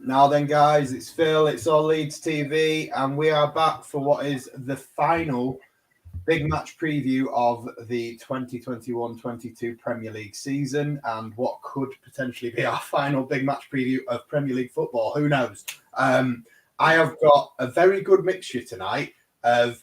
Now then, guys, it's Phil, it's All Leeds TV, and we are back for what is the final big match preview of the 2021-22 Premier League season, and what could potentially be our final big match preview of Premier League football. Who knows? I have got a very good mixture tonight of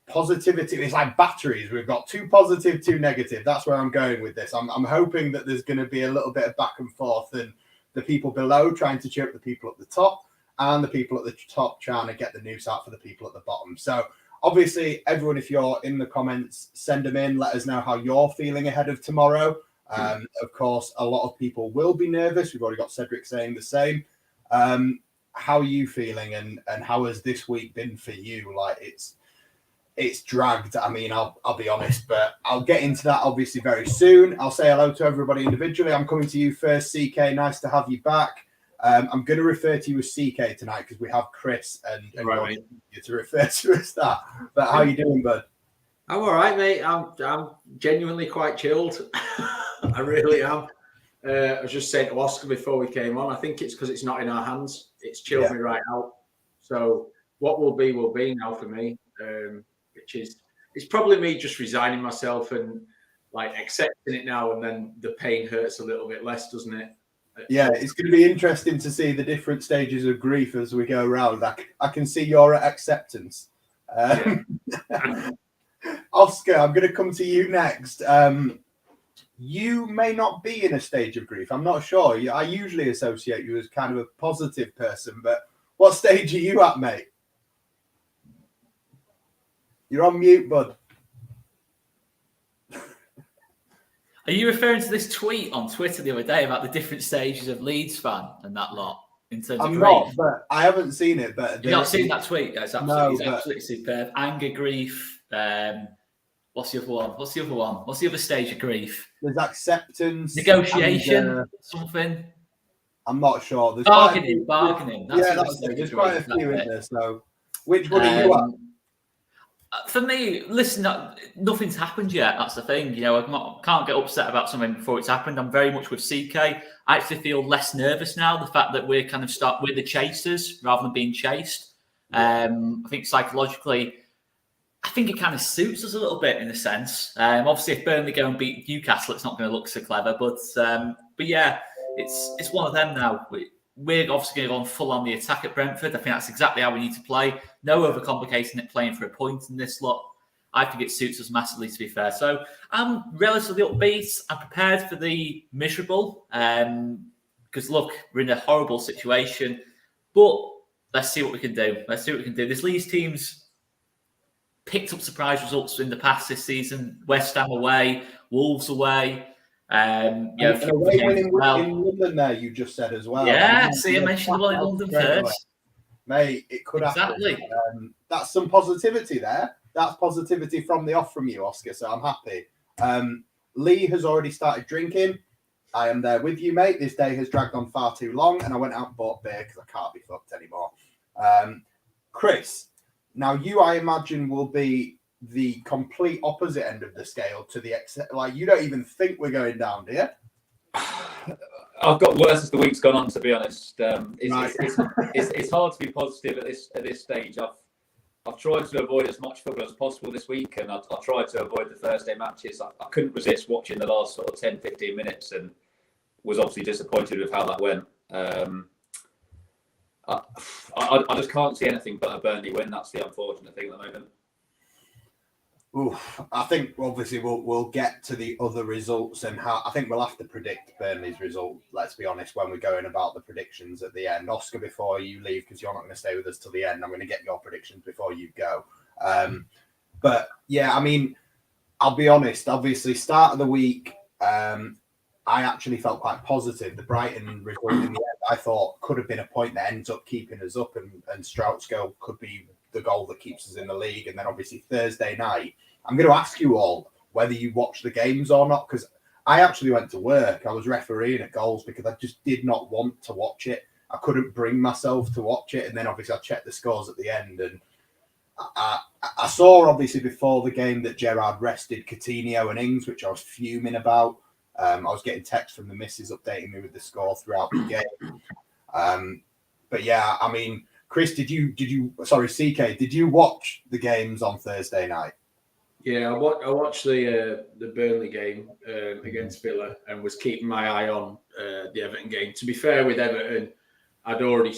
positivity. It's like batteries. We've got 2 positive, 2 negative. That's where I'm going with this. I'm hoping that there's going to be a little bit of back and forth, and the people below trying to cheer up the people at the top, and the people at the top trying to get the news out for the people at the bottom. So obviously, everyone, if you're in the comments, send them in. Let us know how you're feeling ahead of tomorrow. Of course, a lot of people will be nervous. We've already got Cedric saying the same. How are you feeling, and how has this week been for you? Like, it's dragged. I mean, I'll be honest, but I'll get into that obviously very soon. I'll say hello to everybody individually. I'm coming to you first, CK. Nice to have you back. I'm going to refer to you as CK tonight because we have Chris and right, you to refer to as that. But how you doing, bud? I'm all right, mate. I'm genuinely quite chilled. I really am. I was just saying to Oscar before we came on, I think it's because it's not in our hands. It's chilled me right out. So what will be now for me. Which is, it's probably me just resigning myself and like accepting it now, and then the pain hurts a little bit less, doesn't it? Yeah, it's going to be interesting to see the different stages of grief as we go around. I can see your acceptance. Oscar, I'm going to come to you next. You may not be in a stage of grief. I'm not sure. I usually associate you as kind of a positive person, but what stage are you at, mate? You're on mute, bud. Are you referring to this tweet on Twitter the other day about the different stages of Leeds fan and that lot in terms of grief? Not, but I haven't seen it. But you've not seen that tweet? It's absolutely superb. Anger, grief. What's the other one? What's the other stage of grief? There's acceptance, negotiation, something. I'm not sure. There's bargaining. There's quite a few in there. So, which one are you at? For me, listen, nothing's happened yet. That's the thing. You know, I can't get upset about something before it's happened. I'm very much with CK. I actually feel less nervous now. The fact that we're the chasers rather than being chased. I think psychologically, I think it kind of suits us a little bit in a sense. Obviously, if Burnley go and beat Newcastle, it's not going to look so clever. But yeah, it's one of them now. We're obviously going to go on full on the attack at Brentford. I think that's exactly how we need to play. No overcomplicating it, playing for a point in this lot. I think it suits us massively, to be fair. So I'm relatively upbeat. I'm prepared for the miserable. Because, look, we're in a horrible situation. But let's see what we can do. This Leeds team's picked up surprise results in the past this season. West Ham away, Wolves away. Away win in London there, you just said as well. Yeah, I mentioned the one in London first. Mate, it could happen. That's some positivity there. That's positivity from the off from you, Oscar, so I'm happy. Lee has already started drinking. I am there with you, mate. This day has dragged on far too long, and I went out and bought beer because I can't be fucked anymore. Chris, now you, I imagine, will be the complete opposite end of the scale to the like you don't even think we're going down, do you? I've got worse as the week's gone on, to be honest. It's hard to be positive at this stage. I've tried to avoid as much football as possible this week, and I've tried to avoid the Thursday matches. I couldn't resist watching the last sort of 10-15 minutes, and was obviously disappointed with how that went. I just can't see anything but a Burnley win. That's the unfortunate thing at the moment. I think obviously we'll get to the other results, and how I think we'll have to predict Burnley's result. Let's be honest when we're going about the predictions at the end. Oscar, before you leave, because you're not going to stay with us till the end, I'm going to get your predictions before you go. But yeah, I mean, I'll be honest. Obviously, start of the week, I actually felt quite positive. The Brighton result in the end, I thought could have been a point that ends up keeping us up, and Strout's goal could be the goal that keeps us in the league. And then obviously Thursday night, I'm going to ask you all whether you watch the games or not, because I actually went to work. I was refereeing at goals because I just did not want to watch it. I couldn't bring myself to watch it. And then obviously I checked the scores at the end, and I saw obviously before the game that Gerrard rested Coutinho and Ings, which I was fuming about. I was getting texts from the missus updating me with the score throughout the game. But yeah, I mean, Chris, CK, did you watch the games on Thursday night? Yeah, I watched the Burnley game against Villa and was keeping my eye on the Everton game. To be fair with Everton, I'd already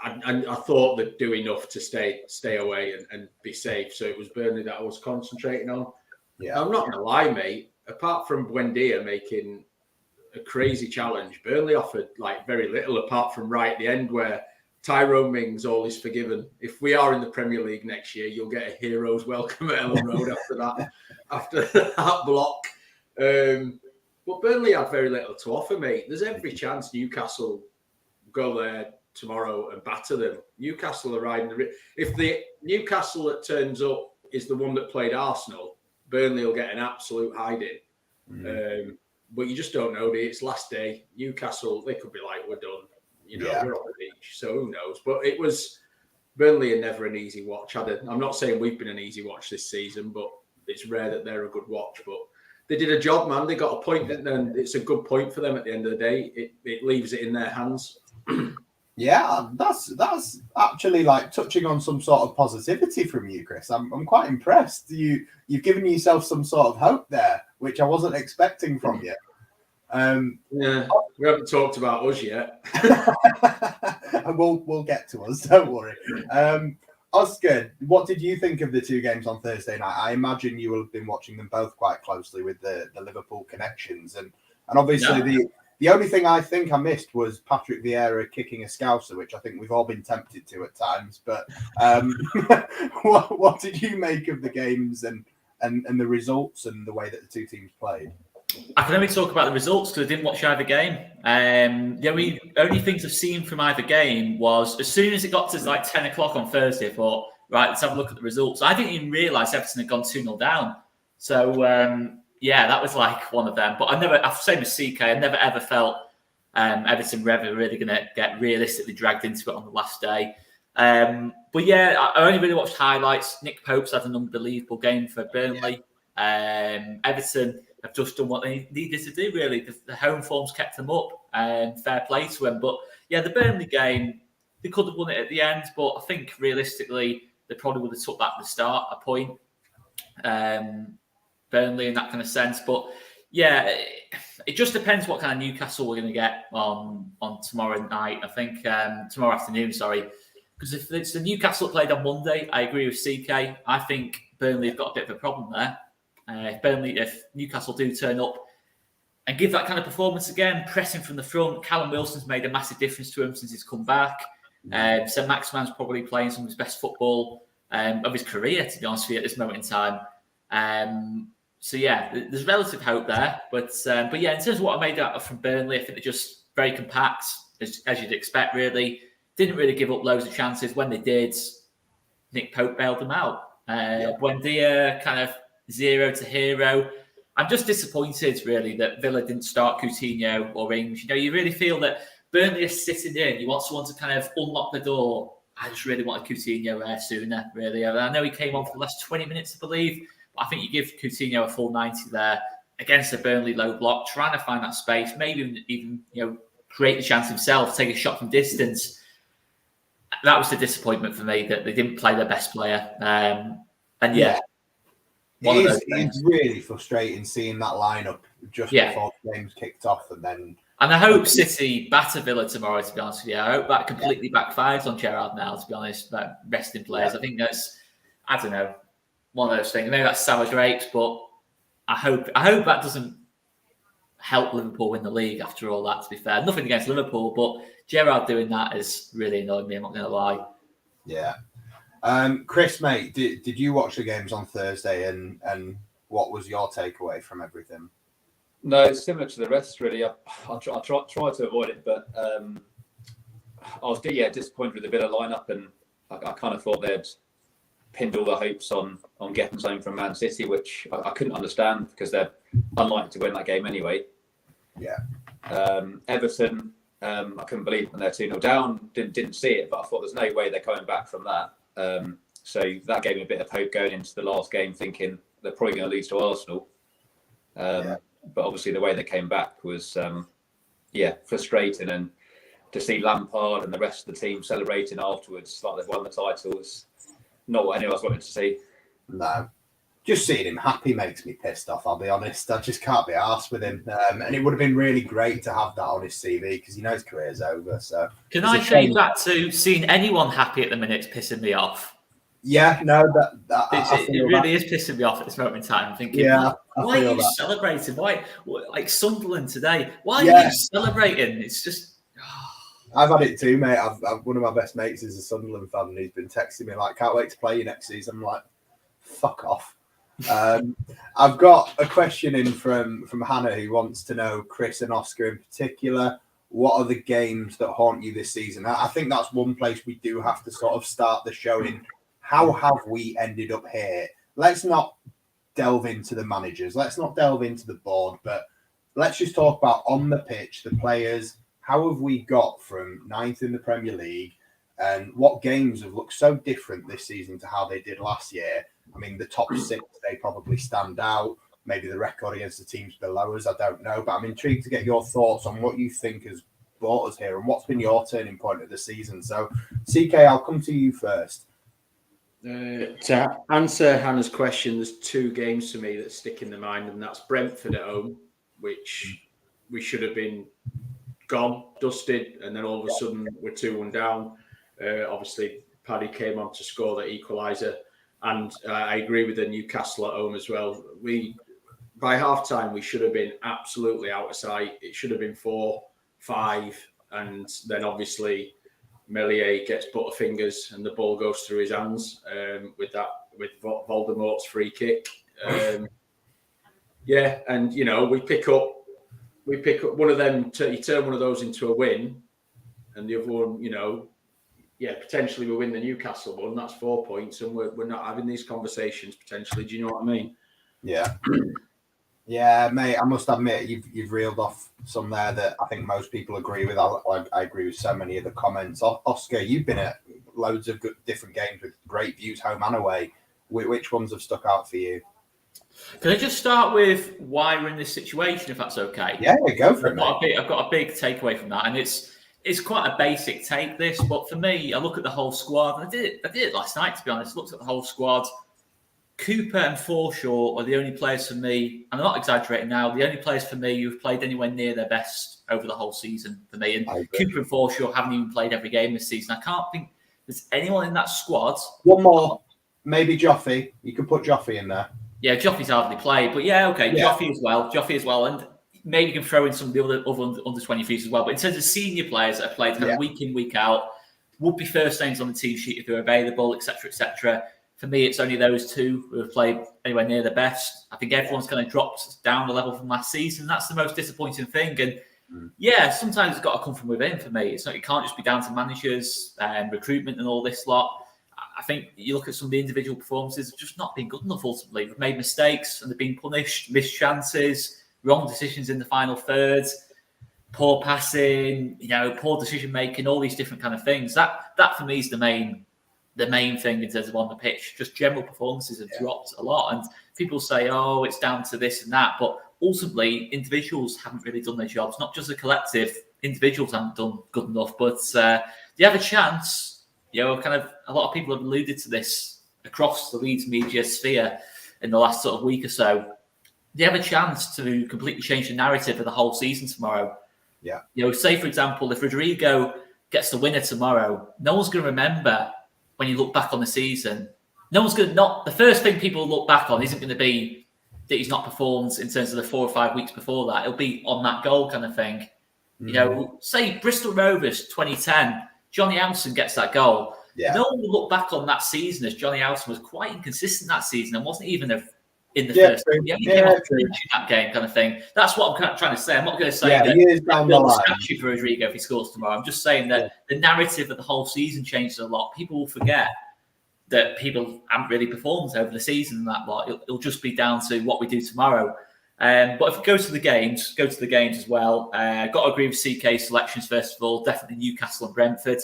I thought they'd do enough to stay away and be safe. So it was Burnley that I was concentrating on. Yeah, I'm not gonna lie, mate. Apart from Buendia making a crazy challenge, Burnley offered like very little apart from right at the end where Tyrone Mings all is forgiven. If we are in the Premier League next year, you'll get a hero's welcome at Ellen Road after that block. But Burnley had very little to offer, mate. There's every chance Newcastle go there tomorrow and batter them. Newcastle are riding if the Newcastle that turns up is the one that played Arsenal, Burnley will get an absolute hiding. But you just don't know. It's last day. Newcastle, they could be like, we're done. We're on the beach, so who knows? But it was Burnley are never an easy watch. I'm not saying we've been an easy watch this season, but it's rare that they're a good watch. But they did a job, man. They got a point, and it's a good point for them at the end of the day. It leaves it in their hands. Yeah, that's actually like touching on some sort of positivity from you, Chris. I'm quite impressed. You've given yourself some sort of hope there, which I wasn't expecting from you. Yeah, we haven't talked about us yet. We'll get to us. Don't worry. Oscar, what did you think of the two games on Thursday night? I imagine you will have been watching them both quite closely with the Liverpool connections, and obviously the only thing I think I missed was Patrick Vieira kicking a Scouser, which I think we've all been tempted to at times. But what did you make of the games and the results and the way that the two teams played? I can only talk about the results because I didn't watch either game. The only things I've seen from either game was as soon as it got to like 10 o'clock on Thursday, I thought, right, let's have a look at the results. I didn't even realise Everton had gone 2-0 down. So, that was like one of them. But I've same as CK, I never ever felt Everton were ever really going to get realistically dragged into it on the last day. But yeah, I only really watched highlights. Nick Pope's had an unbelievable game for Burnley. Everton have just done what they needed to do, really. The home form's kept them up, and fair play to them. But yeah, the Burnley game, they could have won it at the end, but I think realistically, they probably would have took that at the start, a point. Burnley in that kind of sense. But yeah, it just depends what kind of Newcastle we're going to get on tomorrow night. I think tomorrow afternoon, sorry. Because if it's the Newcastle that played on Monday, I agree with CK. I think Burnley have got a bit of a problem there. If Newcastle do turn up and give that kind of performance again, pressing from the front, Callum Wilson's made a massive difference to him since he's come back. St. Maximan's probably playing some of his best football of his career, to be honest with you, at this moment in time. So yeah, there's relative hope there. But yeah, in terms of what I made out from Burnley, I think they're just very compact, as you'd expect, really. Didn't really give up loads of chances. When they did, Nick Pope bailed them out. Buendia kind of 0 to hero. I'm just disappointed, really, that Villa didn't start Coutinho or Ings. You really feel that Burnley is sitting in. You want someone to kind of unlock the door. I just really wanted Coutinho there sooner, really. I know he came on for the last 20 minutes, I believe. But I think you give Coutinho a full 90 there against a Burnley low block, trying to find that space, maybe even create the chance himself, take a shot from distance. That was the disappointment for me, that they didn't play their best player. It's really frustrating seeing that lineup just before the game's kicked off, and I hope City batter Villa tomorrow. To be honest with you, I hope that completely backfires on Gerrard now. To be honest, about resting players, I think that's, I don't know, one of those things. Maybe that's sour grapes, but I hope that doesn't help Liverpool win the league after all that. To be fair, nothing against Liverpool, but Gerrard doing that has really annoyed me. I'm not going to lie. Yeah. Chris, mate, did you watch the games on Thursday, and what was your takeaway from everything? No, it's similar to the rest, really. I try to avoid it, but I was disappointed with the Villa lineup, and I kind of thought they'd pinned all the hopes on getting something from Man City, which I couldn't understand because they're unlikely to win that game anyway. Yeah. Everton, I couldn't believe when they're 2-0 down. Didn't see it, but I thought there's no way they're coming back from that. So that gave me a bit of hope going into the last game, thinking they're probably going to lose to Arsenal. But obviously the way they came back was, frustrating. And to see Lampard and the rest of the team celebrating afterwards like they've won the titles. Not what anyone else wanted to see. No. Just seeing him happy makes me pissed off, I'll be honest. I just can't be arsed with him. And it would have been really great to have that on his CV because he knows his career's over. So can I change that to seeing anyone happy at the minute pissing me off? Yeah, no, it really is pissing me off at this moment in time. I'm thinking, why are you celebrating? Why, like Sunderland today? Why are you celebrating? It's just. I've had it too, mate. One of my best mates is a Sunderland fan, and he's been texting me like, "Can't wait to play you next season." I'm like, "Fuck off." I've got a question in from Hannah who wants to know, Chris and Oscar in particular, what are the games that haunt you this season? I think that's one place we do have to sort of start the show in. How have we ended up here? Let's not delve into the managers. Let's not delve into the board, but let's just talk about on the pitch, the players. How have we got from 9th in the Premier League, and what games have looked so different this season to how they did last year? I mean, the top 6, they probably stand out. Maybe the record against the teams below us, I don't know. But I'm intrigued to get your thoughts on what you think has brought us here and what's been your turning point of the season. So, CK, I'll come to you first. To answer Hannah's question, there's 2 games for me that stick in the mind, and that's Brentford at home, which we should have been gone, dusted, and then all of a sudden we're 2-1 down. Obviously, Paddy came on to score the equaliser, and I agree with the Newcastle at home as well. By half-time, we should have been absolutely out of sight. It should have been 4-5, and then obviously Meslier gets butterfingers and the ball goes through his hands with Voldemort's free kick. And we pick up one of them. You turn one of those into a win, and the other one, potentially we win the Newcastle one. That's 4 points, and we're not having these conversations potentially. Do you know what I mean? Yeah. Yeah, mate, I must admit, you've reeled off some there that I think most people agree with. I agree with so many of the comments. Oscar, you've been at loads of good, different games with great views, home and away. Which ones have stuck out for you? Can I just start with why we're in this situation, if that's okay? Yeah, go for it, mate. I've got a big takeaway from that, and it's quite a basic take, this, but for me, I look at the whole squad, and I did it last night, to be honest. Looked at the whole squad. Cooper and Forshaw are the only players for me, and I'm not exaggerating now, the only players for me who've played anywhere near their best over the whole season for me. And Cooper and Forshaw haven't even played every game this season. I can't think there's anyone in that squad. One more, maybe Joffrey. You could put Joffrey in there. Yeah, Joffrey's hardly played, but Joffrey as well. And maybe you can throw in some of the other under 23s as well. But in terms of senior players that have played kind of week in, week out, would be first names on the team sheet if they're available, etc., etc. For me, it's only those 2 who have played anywhere near the best. I think everyone's kind of dropped down the level from last season. That's the most disappointing thing. And sometimes it's got to come from within for me. It can't just be down to managers and recruitment and all this lot. I think you look at some of the individual performances, have just not been good enough ultimately. We've made mistakes and they've been punished, missed chances, wrong decisions in the final thirds, poor passing, poor decision making, all these different kind of things. That for me is the main thing in terms of on the pitch. Just general performances have dropped a lot, and people say, "Oh, it's down to this and that," but ultimately, individuals haven't really done their jobs. Not just a collective; individuals haven't done good enough. But they have a chance. Kind of a lot of people have alluded to this across the Leeds media sphere in the last sort of week or so. They have a chance to completely change the narrative of the whole season tomorrow. Yeah. Say for example, if Rodrigo gets the winner tomorrow, no one's going to remember. When you look back on the season, the first thing people look back on isn't going to be that he's not performed in terms of the 4 or 5 weeks before that. It'll be on that goal kind of thing. Say Bristol Rovers 2010, Johnny Alson gets that goal. Yeah. No one will look back on that season as Johnny Alson was quite inconsistent that season and wasn't even in the first. He only came off in that game kind of thing. That's what I'm kind of trying to say. I'm not going to say that build a statue for Rodrigo if he scores tomorrow. I'm just saying that the narrative of the whole season changes a lot. People will forget that people haven't really performed over the season and that lot. It'll just be down to what we do tomorrow. But if we go to the games as well. Got to agree with CK's selections first of all. Definitely Newcastle and Brentford.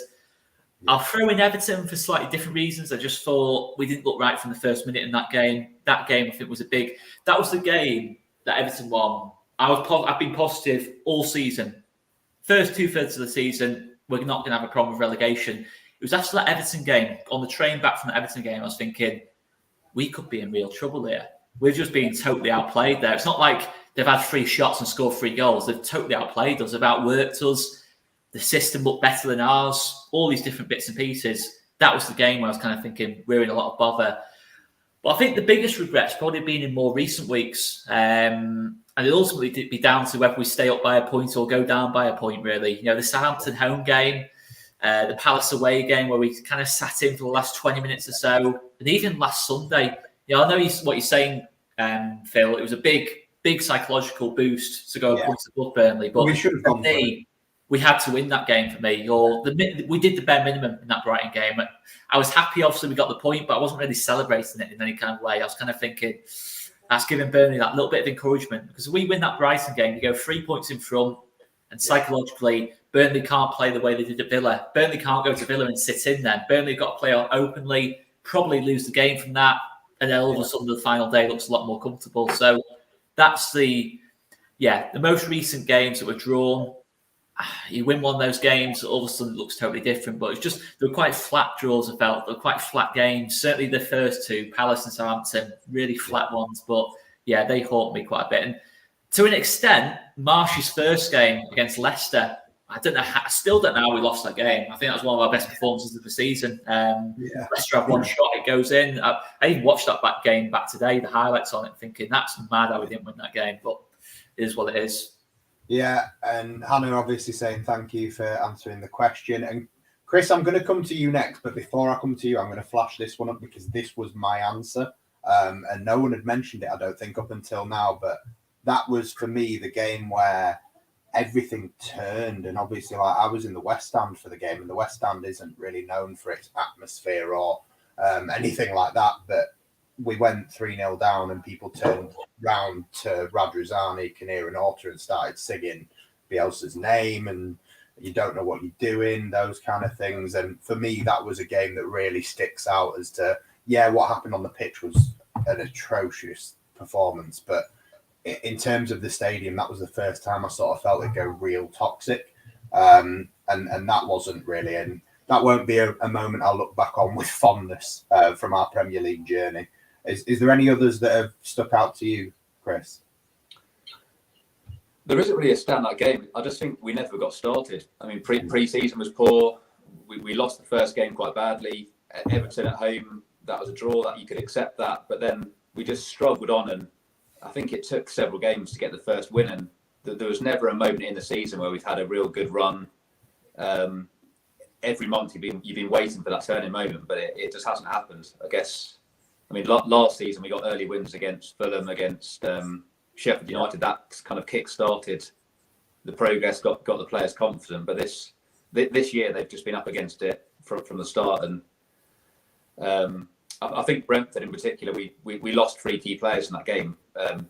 I'll throw in Everton for slightly different reasons. I just thought we didn't look right from the first minute in that game. That game, I think, was that was the game that Everton won. I've been positive all season. First 2/3 of the season, we're not going to have a problem with relegation. It was after that Everton game, on the train back from the Everton game, I was thinking, we could be in real trouble here. We're just being totally outplayed there. It's not like they've had 3 shots and scored 3 goals. They've totally outplayed us. They've outworked us. The system looked better than ours. All these different bits and pieces. That was the game where I was kind of thinking we're in a lot of bother. But I think the biggest regret's probably been in more recent weeks. And it ultimately did be down to whether we stay up by a point or go down by a point, really. You know, the Southampton home game, the Palace away game where we kind of sat in for the last 20 minutes or so. And even last Sunday, you know, I know what you're saying, Phil. It was a big psychological boost to go and point above Burnley. But we should have gone for it. We had to win that game for me. We did the bare minimum in that Brighton game. I was happy, obviously, we got the point, but I wasn't really celebrating it in any kind of way. I was kind of thinking that's giving Burnley that little bit of encouragement. Because if we win that Brighton game, you go 3 points in front, and psychologically, Burnley can't play the way they did at Villa. Burnley can't go to Villa and sit in then. Burnley got to play on openly, probably lose the game from that, and then all of a sudden the final day looks a lot more comfortable. So that's the most recent games that were drawn. You win one of those games, all of a sudden it looks totally different. But it's just, they were quite flat draws, I felt. They were quite flat games. Certainly the first 2, Palace and Southampton, really flat ones. But yeah, they haunt me quite a bit. And to an extent, Marsh's first game against Leicester, I still don't know how we lost that game. I think that was one of our best performances of the season. Leicester have one shot, it goes in. I even watched that game back today, the highlights on it, thinking that's mad how we didn't win that game. But it is what it is. Yeah, and Hannah obviously saying thank you for answering the question. And Chris, I'm going to come to you next, but before I come to you, I'm going to flash this one up because this was my answer. And no one had mentioned it, I don't think, up until now. But that was, for me, the game where everything turned. And obviously, like, I was in the West Stand for the game, and the West Stand isn't really known for its atmosphere or anything like that. But we went 3-0 down and people turned round to Radrizzani, 𝐃𝐎𝐿 and started singing Bielsa's name and you don't know what you're doing, those kind of things. And for me, that was a game that really sticks out as to, what happened on the pitch was an atrocious performance. But in terms of the stadium, that was the first time I sort of felt it go real toxic. And that wasn't really, and that won't be a moment I'll look back on with fondness from our Premier League journey. Is there any others that have stuck out to you, Chris? There isn't really a standout game. I just think we never got started. I mean, pre-season was poor. We lost the first game quite badly. Everton at home, that was a draw, that you could accept that. But then we just struggled on, and I think it took several games to get the first win. And there was never a moment in the season where we've had a real good run. Every month you've been waiting for that turning moment, but it just hasn't happened. I guess. I mean, last season we got early wins against Fulham, against Sheffield United. That kind of kick-started the progress, got the players confident. But this year they've just been up against it from the start. And I think Brentford in particular, we lost 3 key players in that game,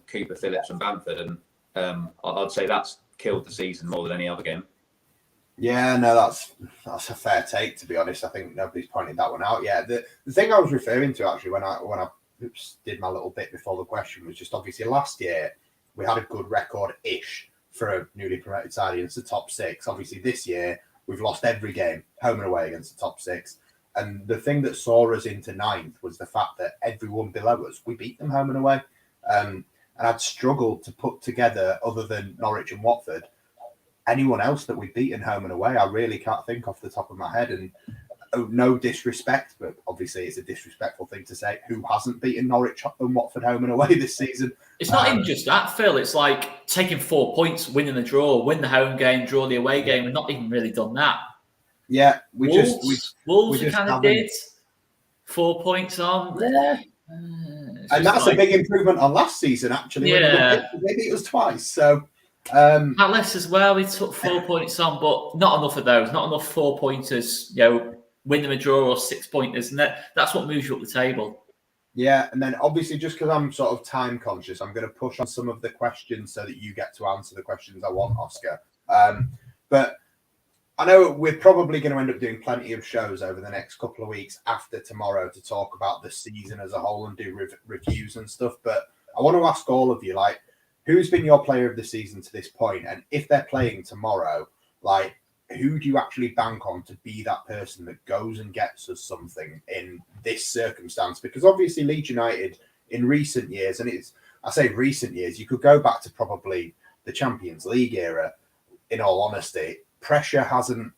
Cooper, Phillips and Bamford. And I'd say that's killed the season more than any other game. Yeah, no, that's a fair take, to be honest. I think nobody's pointed that one out. Yeah, the thing I was referring to actually when I did my little bit before the question was just obviously last year we had a good record-ish for a newly promoted side against the top 6. Obviously this year we've lost every game home and away against the top 6. And the thing that saw us into 9th was the fact that everyone below us, we beat them home and away. And I'd struggled to put together, other than Norwich and Watford, anyone else that we've beaten home and away. I really can't think off the top of my head. And no disrespect, but obviously it's a disrespectful thing to say, who hasn't beaten Norwich and Watford home and away this season? It's not even just that, Phil. It's like taking 4 points, winning the draw, win the home game, draw the away game. We've not even really done that. Yeah, Wolves kind of did 4 points on. Yeah. And that's a big improvement on last season, actually. Yeah. Maybe it was twice. So Palace as well, we took 4 points on, but not enough of those. Not enough 4-pointers, win them a draw or 6-pointers. And that's what moves you up the table. Yeah, and then obviously just because I'm sort of time conscious, I'm going to push on some of the questions so that you get to answer the questions I want, Oscar. But I know we're probably going to end up doing plenty of shows over the next couple of weeks after tomorrow to talk about the season as a whole and do reviews and stuff. But I want to ask all of you, who's been your player of the season to this point? And if they're playing tomorrow, who do you actually bank on to be that person that goes and gets us something in this circumstance? Because obviously Leeds United in recent years, and I say recent years, you could go back to probably the Champions League era, in all honesty, pressure hasn't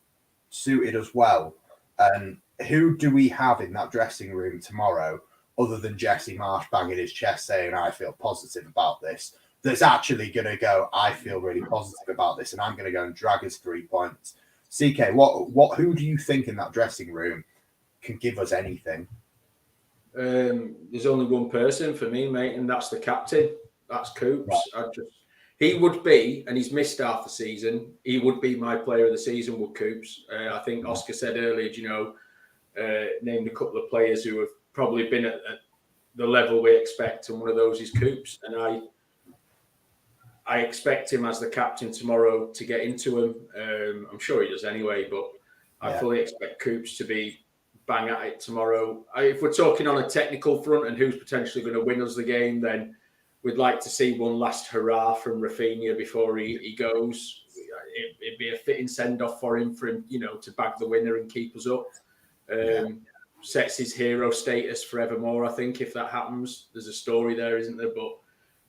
suited us well. And who do we have in that dressing room tomorrow other than Jesse Marsh banging his chest saying, I feel positive about this, that's actually going to go, I feel really positive about this, and I'm going to go and drag us 3 points? CK, who do you think in that dressing room can give us anything? There's only one person for me, mate, and that's the captain. That's Coops. Right. He would be, and he's missed half the season, he would be my player of the season, would Coops. I think Oscar said earlier, named a couple of players who have probably been at the level we expect, and one of those is Coops. And I expect him as the captain tomorrow to get into him. I'm sure he does anyway, but I fully expect Coops to be bang at it tomorrow. If we're talking on a technical front and who's potentially going to win us the game, then we'd like to see one last hurrah from Rafinha before he goes. It'd be a fitting send-off for him, to bag the winner and keep us up. Sets his hero status forevermore, I think, if that happens. There's a story there, isn't there? But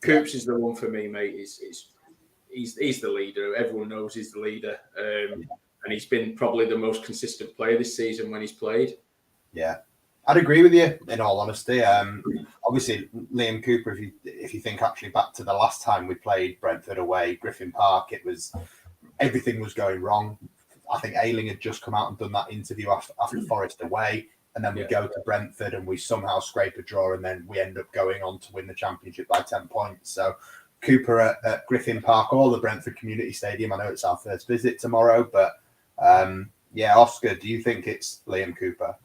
Coops is the one for me, mate. He's the leader. Everyone knows he's the leader. And he's been probably the most consistent player this season when he's played. Yeah, I'd agree with you, in all honesty. Obviously, Liam Cooper, if you think actually back to the last time we played Brentford away, Griffin Park, everything was going wrong. I think Ayling had just come out and done that interview after Forest away, and then we go to Brentford and we somehow scrape a draw, and then we end up going on to win the championship by 10 points. So Cooper at Griffin Park or the Brentford Community Stadium. I know it's our first visit tomorrow, but Oscar, do you think it's Liam Cooper?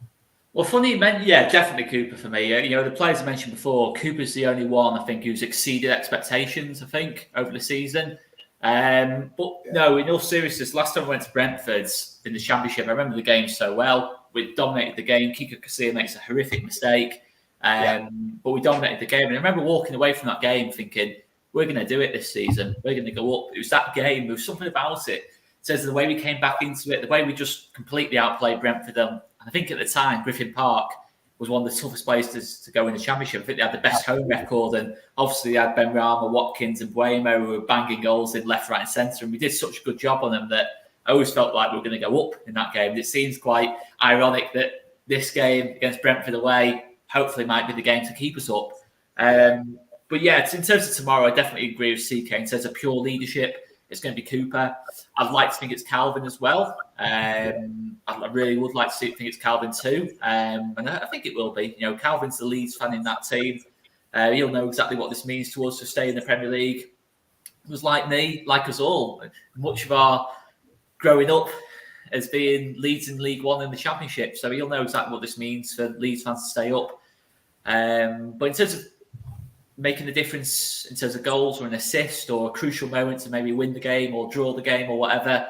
Well, funny you mentioned, definitely Cooper for me. The players I mentioned before, Cooper's the only one I think who's exceeded expectations, I think, over the season. No, in all seriousness, last time we went to Brentford in the Championship, I remember the game so well. We dominated the game. 𝐃𝐎𝐿 makes a horrific mistake, but we dominated the game. And I remember walking away from that game thinking, we're going to do it this season. We're going to go up. It was that game. There was something about it. Says the way we came back into it, the way we just completely outplayed Brentford. I think at the time, Griffin Park was one of the toughest places to go in the Championship. I think they had the best home record, and obviously they had Ben Rama, Watkins and Buemo who were banging goals in left, right and centre, and we did such a good job on them that I always felt like we were going to go up in that game. And it seems quite ironic that this game against Brentford away hopefully might be the game to keep us up. But in terms of tomorrow, I definitely agree with CK. In terms of pure leadership, it's going to be Cooper. I'd like to think it's Calvin as well. I really would like to think it's Calvin too. And I think it will be. Calvin's the Leeds fan in that team. He'll know exactly what this means to us to stay in the Premier League. It was like me, like us all. Much of our growing up as being Leeds in League One in the Championship. So he'll know exactly what this means for Leeds fans to stay up. But in terms of making a difference in terms of goals or an assist or a crucial moment to maybe win the game or draw the game or whatever,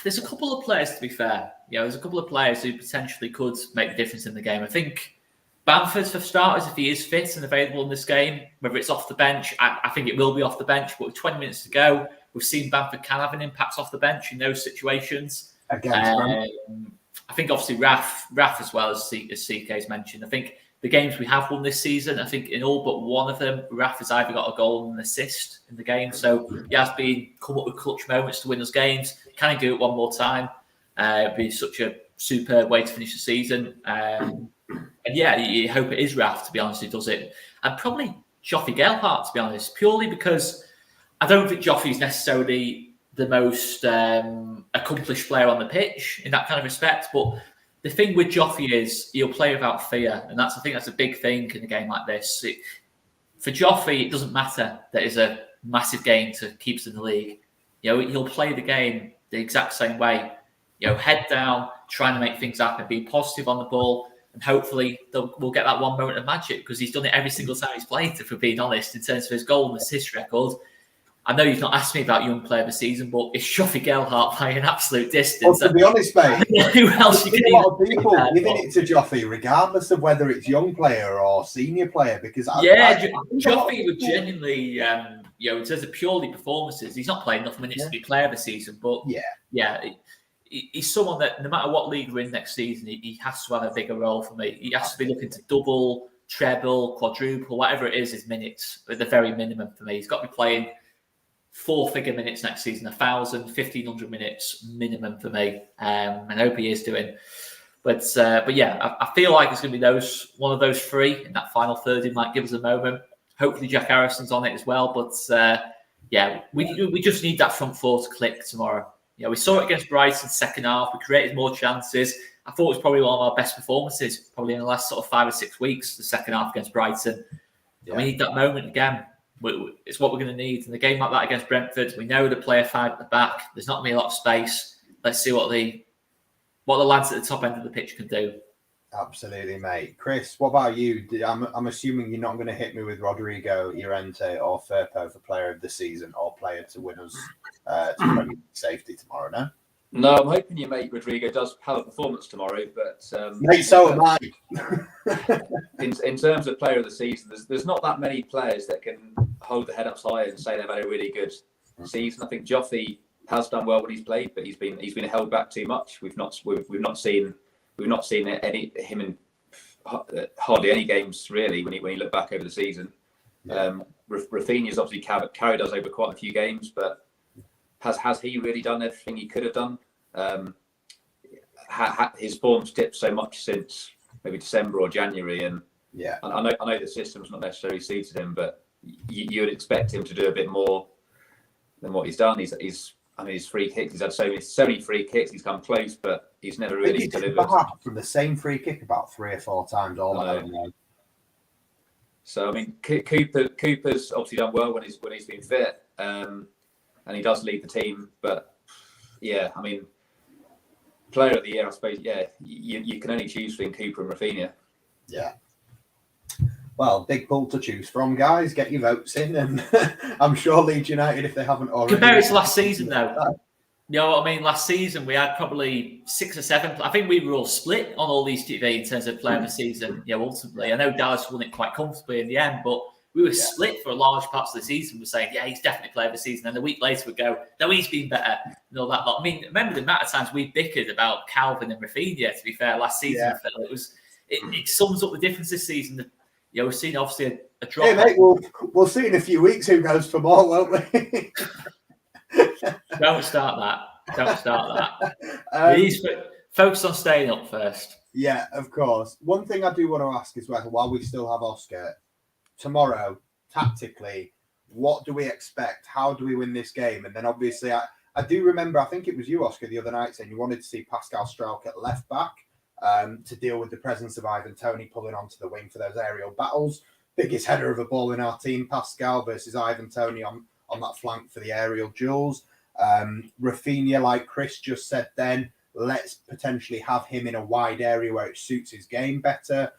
there's a couple of players, to be fair. There's a couple of players who potentially could make the difference in the game. I think Bamford, for starters, if he is fit and available in this game, whether it's off the bench, I think it will be off the bench, but with 20 minutes to go, we've seen Bamford can have an impact off the bench in those situations. I think obviously Raf as well, as CK's mentioned. I think the games we have won this season, I think in all but one of them, Raf has either got a goal and an assist in the game. So he has come up with clutch moments to win us games. Can he do it one more time? It'd be such a superb way to finish the season. You hope it is Raf, to be honest, who does it. And probably Joffrey Gelhardt, to be honest, purely because I don't think Joffrey's necessarily the most accomplished player on the pitch in that kind of respect, but the thing with Joffrey is he'll play without fear, and I think that's a big thing in a game like this. For Joffrey, it doesn't matter that it's a massive game to keep us in the league. He'll play the game the exact same way. Head down, trying to make things happen, being positive on the ball, and hopefully we'll get that one moment of magic, because he's done it every single time he's played, if we're being honest, in terms of his goal and assist record. I know you've not asked me about young player of the season, but it's Joffrey Gelhardt by an absolute distance. Well, to be honest, mate, who else you can a lot of people giving it to Joffrey, regardless of whether it's young player or senior player, because Joffrey would genuinely, in terms of purely performances, he's not playing enough minutes to be player of the season, but he's someone that no matter what league we're in next season, he has to have a bigger role for me. He has to be looking to double, treble, quadruple, whatever it is his minutes at the very minimum for me. He's got to be playing 4-figure minutes next season, 1,000, 1,500 minutes minimum for me. I hope he is doing. But yeah, I feel like it's going to be one of those three in that final third. He might give us a moment. Hopefully Jack Harrison's on it as well. But yeah, we just need that front four to click tomorrow. We saw it against Brighton second half. We created more chances. I thought it was probably one of our best performances, probably in the last sort of 5 or 6 weeks, the second half against Brighton. Yeah. We need that moment again. It's what we're going to need. In a game like that against Brentford, we know the player 5 at the back. There's not going to be a lot of space. Let's see what the lads at the top end of the pitch can do. Absolutely, mate. Chris, what about you? I'm assuming you're not going to hit me with Rodrigo, Llorente, or Firpo for player of the season or player to win us to safety tomorrow, no? No, I'm hoping your mate Rodrigo does have a performance tomorrow, but mate, so am I. in terms of player of the season, there's not that many players that can hold their head up high and say they've had a really good season. I think Joffrey has done well when he's played, but he's been held back too much. We've not seen him in hardly any games really when you look back over the season. Rafinha's obviously carried us over quite a few games, but has he really done everything he could have done? His form's dipped so much since maybe December or January, and I know the system's not necessarily suited him, but you would expect him to do a bit more than what he's done. His free kicks, he's had so many free kicks, he's come close, but he's never really delivered. From the same free kick about 3 or 4 times all night. So I mean, Cooper's obviously done well when he's been fit, and he does lead the team. But yeah, I mean, player of the year, I suppose. Yeah, you can only choose between Cooper and Rafinha. Yeah. Well, big pool to choose from, guys. Get your votes in, and I'm sure Leeds United, if they haven't already. Compare it to last season, though. You know what I mean? Last season, we had probably 6 or 7. I think we were all split on all these TV in terms of player of the season. Ultimately, I know Dallas won it quite comfortably in the end, but we were split for large parts of the season. We're saying, yeah, he's definitely player of the season. And a week later, we go, no, he's been better. And all that lot. I mean, remember the amount of times we bickered about Calvin and Rafinha, to be fair, last season, Phil. It sums up the difference this season. We've seen obviously a drop. Hey, mate, we'll see in a few weeks who goes for more, won't we? Don't start that. Please focus on staying up first. Yeah, of course. One thing I do want to ask as well, while we still have Oscar, tomorrow, tactically, what do we expect? How do we win this game? And then obviously, I do remember, I think it was you, Oscar, the other night saying you wanted to see Pascal Struijk at left back. To deal with the presence of Ivan Toney pulling onto the wing for those aerial battles. Biggest header of a ball in our team, Pascal versus Ivan Toney on that flank for the aerial duels. Rafinha, like Chris just said then, let's potentially have him in a wide area where it suits his game better.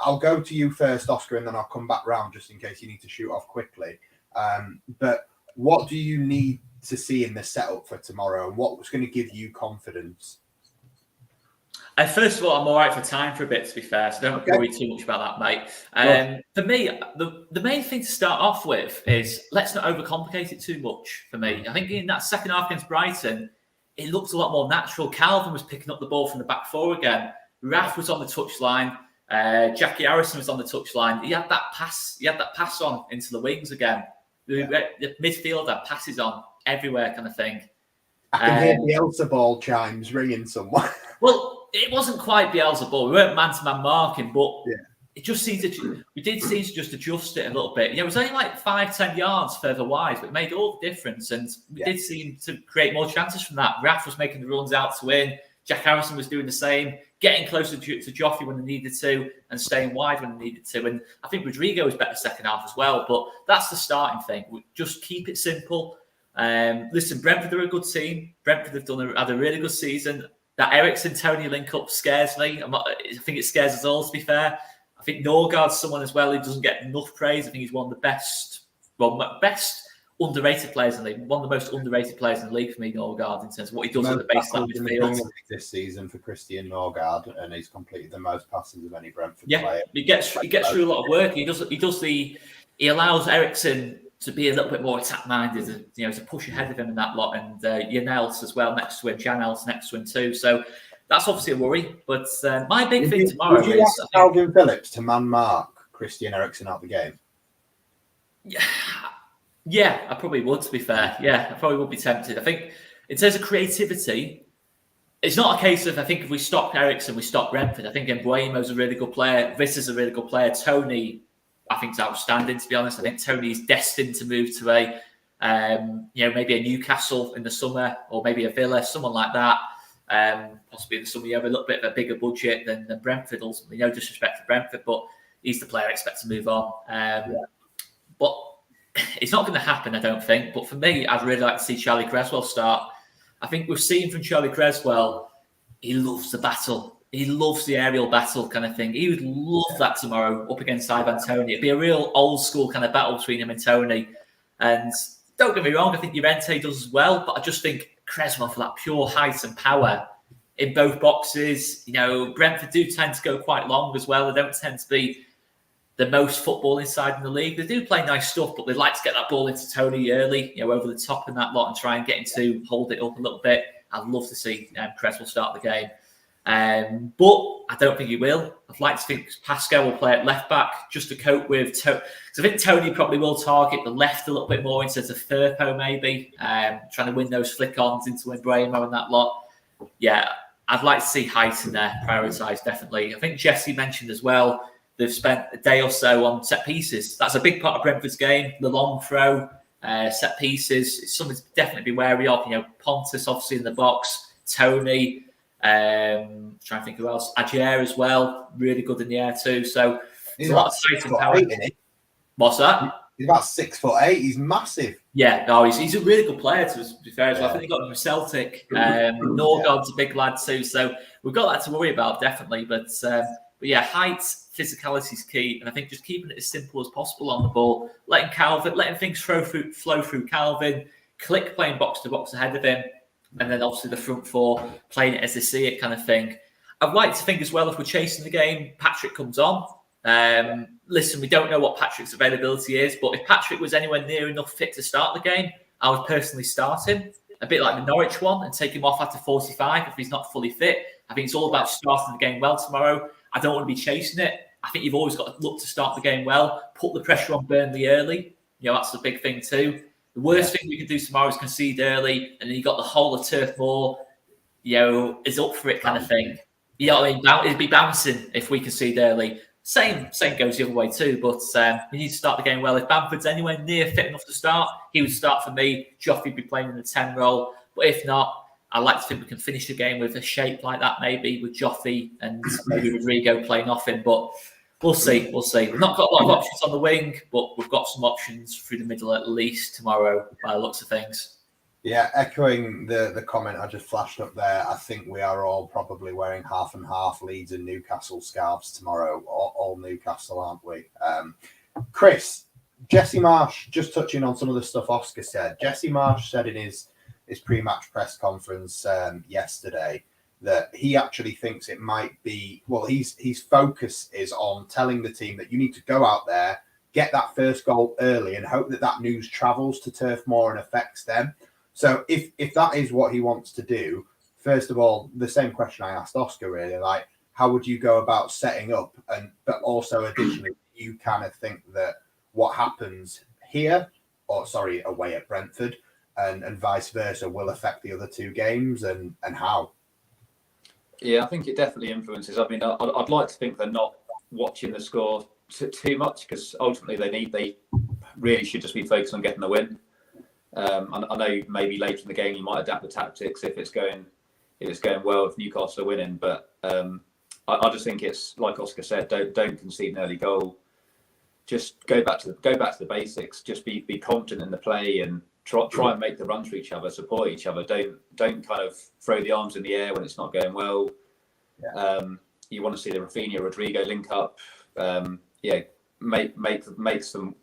I'll go to you first, Oscar, and then I'll come back round just in case you need to shoot off quickly. But what do you need to see in the setup for tomorrow? And what's going to give you confidence? First of all, I'm all right for time for a bit, to be fair, so don't worry too much about that, mate. For me, the main thing to start off with is let's not overcomplicate it too much for me. I think in that second half against Brighton, it looked a lot more natural. Calvin was picking up the ball from the back four again. Raf was on the touchline. Jackie Harrison was on the touchline. He had that pass on into the wings again. The midfield had passes on everywhere kind of thing. I can hear the Bielsa ball chimes ringing somewhere. Well, it wasn't quite Bielsa ball. We weren't man-to-man marking, but it just seemed we did seem to just adjust it a little bit. It was only like 5-10 yards further wide, but it made all the difference. And we did seem to create more chances from that. Raf was making the runs out to win. Jack Harrison was doing the same, getting closer to Joffrey when they needed to and staying wide when they needed to. And I think Rodrigo was better second half as well. But that's the starting thing. We just keep it simple. Listen, Brentford are a good team. Brentford have had a really good season. That Eriksen-Toney link-up scares me. I think it scares us all, to be fair. I think Norgard's someone as well who doesn't get enough praise. I think he's one of the best underrated players in the league. One of the most underrated players in the league for me, Norgard, in terms of what he does at the baseline midfield. This season for Christian Norgard, and he's completed the most passes of any Brentford player. He gets through a lot of work. He allows Eriksen to be a little bit more attack minded, to push ahead of him and that lot, and Janels as well next to him, Janels next to him too. So that's obviously a worry. But my big thing tomorrow is ask Calvin Phillips to man mark Christian Eriksen out the game. Yeah, I probably would. To be fair, yeah, I probably would be tempted. I think in terms of creativity, it's not a case of, I think if we stop Eriksen, we stop Brentford. I think Mbeumo's a really good player. Visser's a really good player. Tony, I think, is outstanding, to be honest. I think Tony is destined to move to maybe a Newcastle in the summer, or maybe a Villa, someone like that. Possibly in the summer, you have a little bit of a bigger budget than Brentford, ultimately. No disrespect to Brentford, but he's the player I expect to move on. But it's not going to happen, I don't think. But for me, I'd really like to see Charlie Cresswell start. I think we've seen from Charlie Cresswell, he loves the battle. He loves the aerial battle kind of thing. He would love that tomorrow up against Ivan Toney. It'd be a real old school kind of battle between him and Toney. And don't get me wrong, I think Llorente does as well. But I just think Cresswell for that pure height and power in both boxes. Brentford do tend to go quite long as well. They don't tend to be the most footballing side in the league. They do play nice stuff, but they like to get that ball into Toney early, over the top and that lot, and try and get him to hold it up a little bit. I'd love to see Cresswell start the game. But I don't think he will. I'd like to think Pascal will play at left back just to cope with Because I think Toney probably will target the left a little bit more instead of Firpo maybe, trying to win those flick-ons into Mbeumo and that lot. Yeah, I'd like to see height in there, prioritised definitely. I think Jesse mentioned as well, they've spent a day or so on set pieces. That's a big part of Brentford's game. The long throw, set pieces. It's something to definitely be wary of. Pontus obviously in the box. Toney. Trying to think who else. Ajer as well. Really good in the air too. So He's a lot of height and power. What's that? He's about 6'8". He's massive. Yeah, no, he's a really good player to be fair as well. I think he got him from Celtic. Norgod's a big lad too. So we've got that to worry about definitely. But yeah, height, physicality is key, and I think just keeping it as simple as possible on the ball, letting things flow through Calvin, Click playing box to box ahead of him, and then obviously the front four playing it as they see it, kind of thing. I'd like to think as well, if we're chasing the game, Patrick comes on. Listen, we don't know what Patrick's availability is, but if Patrick was anywhere near enough fit to start the game, I would personally start him, a bit like the Norwich one, and take him off after 45 if he's not fully fit. I think it's all about starting the game well tomorrow. I don't want to be chasing it. I think you've always got to look to start the game well, put the pressure on Burnley early. That's the big thing too. The worst thing we can do tomorrow is concede early, and then you got the whole of Turf Moor, is up for it kind of thing. You know what I mean? It'd be bouncing if we concede early. Same goes the other way too, but we need to start the game well. If Bamford's anywhere near fit enough to start, he would start for me. Joffrey would be playing in the 10 role, but if not, I like to think we can finish the game with a shape like that, maybe with Joffrey and maybe Rodrigo playing off him. But we'll see. We've not got a lot of options on the wing, but we've got some options through the middle at least tomorrow by the looks of things. Yeah, echoing the comment I just flashed up there, I think we are all probably wearing half and half Leeds and Newcastle scarves tomorrow. All Newcastle, aren't we? Chris, Jesse Marsh, just touching on some of the stuff Oscar said. Jesse Marsh said in his pre-match press conference yesterday that he actually thinks it might be, his focus is on telling the team that you need to go out there, get that first goal early and hope that news travels to Turf Moor and affects them. So if that is what he wants to do, first of all, the same question I asked Oscar really, like, how would you go about setting up? But also additionally, you kind of think that what happens here, away at Brentford, and vice versa will affect the other two games and how? Yeah, I think it definitely influences. I mean, I'd like to think they're not watching the score too much because ultimately they really should just be focused on getting the win. I know maybe later in the game you might adapt the tactics if it's going well, if Newcastle are winning. But I just think it's like Oscar said, don't concede an early goal. Just go back to the basics. Just be confident in the play and try and make the runs for each other, support each other. Don't kind of throw the arms in the air when it's not going well. Yeah. You want to see the Rafinha Rodrigo link up. Make some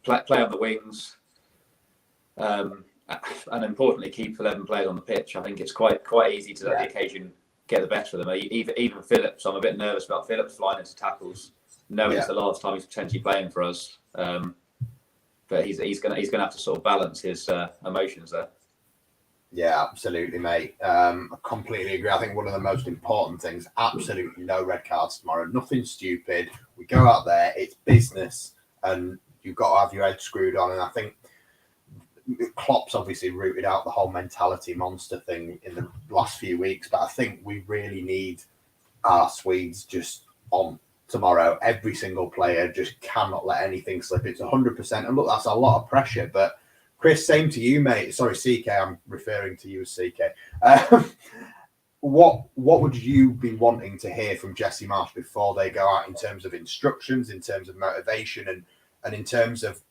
play on the wings. And importantly, keep 11 players on the pitch. I think it's quite easy to let the occasion get the better of them. Even Phillips, I'm a bit nervous about Phillips flying into tackles, knowing it's the last time he's potentially playing for us. But but he's gonna have to sort of balance his emotions there. Yeah, absolutely, mate. I completely agree. I think one of the most important things, absolutely no red cards tomorrow. Nothing stupid. We go out there, it's business, and you've got to have your head screwed on. And I think Klopp's obviously rooted out the whole mentality monster thing in the last few weeks, but I think we really need our Swedes just on tomorrow. Every single player just cannot let anything slip. It's 100%. And look, that's a lot of pressure, but Chris, same to you, mate. Sorry, CK, I'm referring to you as CK. What would you be wanting to hear from Jesse Marsch before they go out in terms of instructions, in terms of motivation, and in terms of,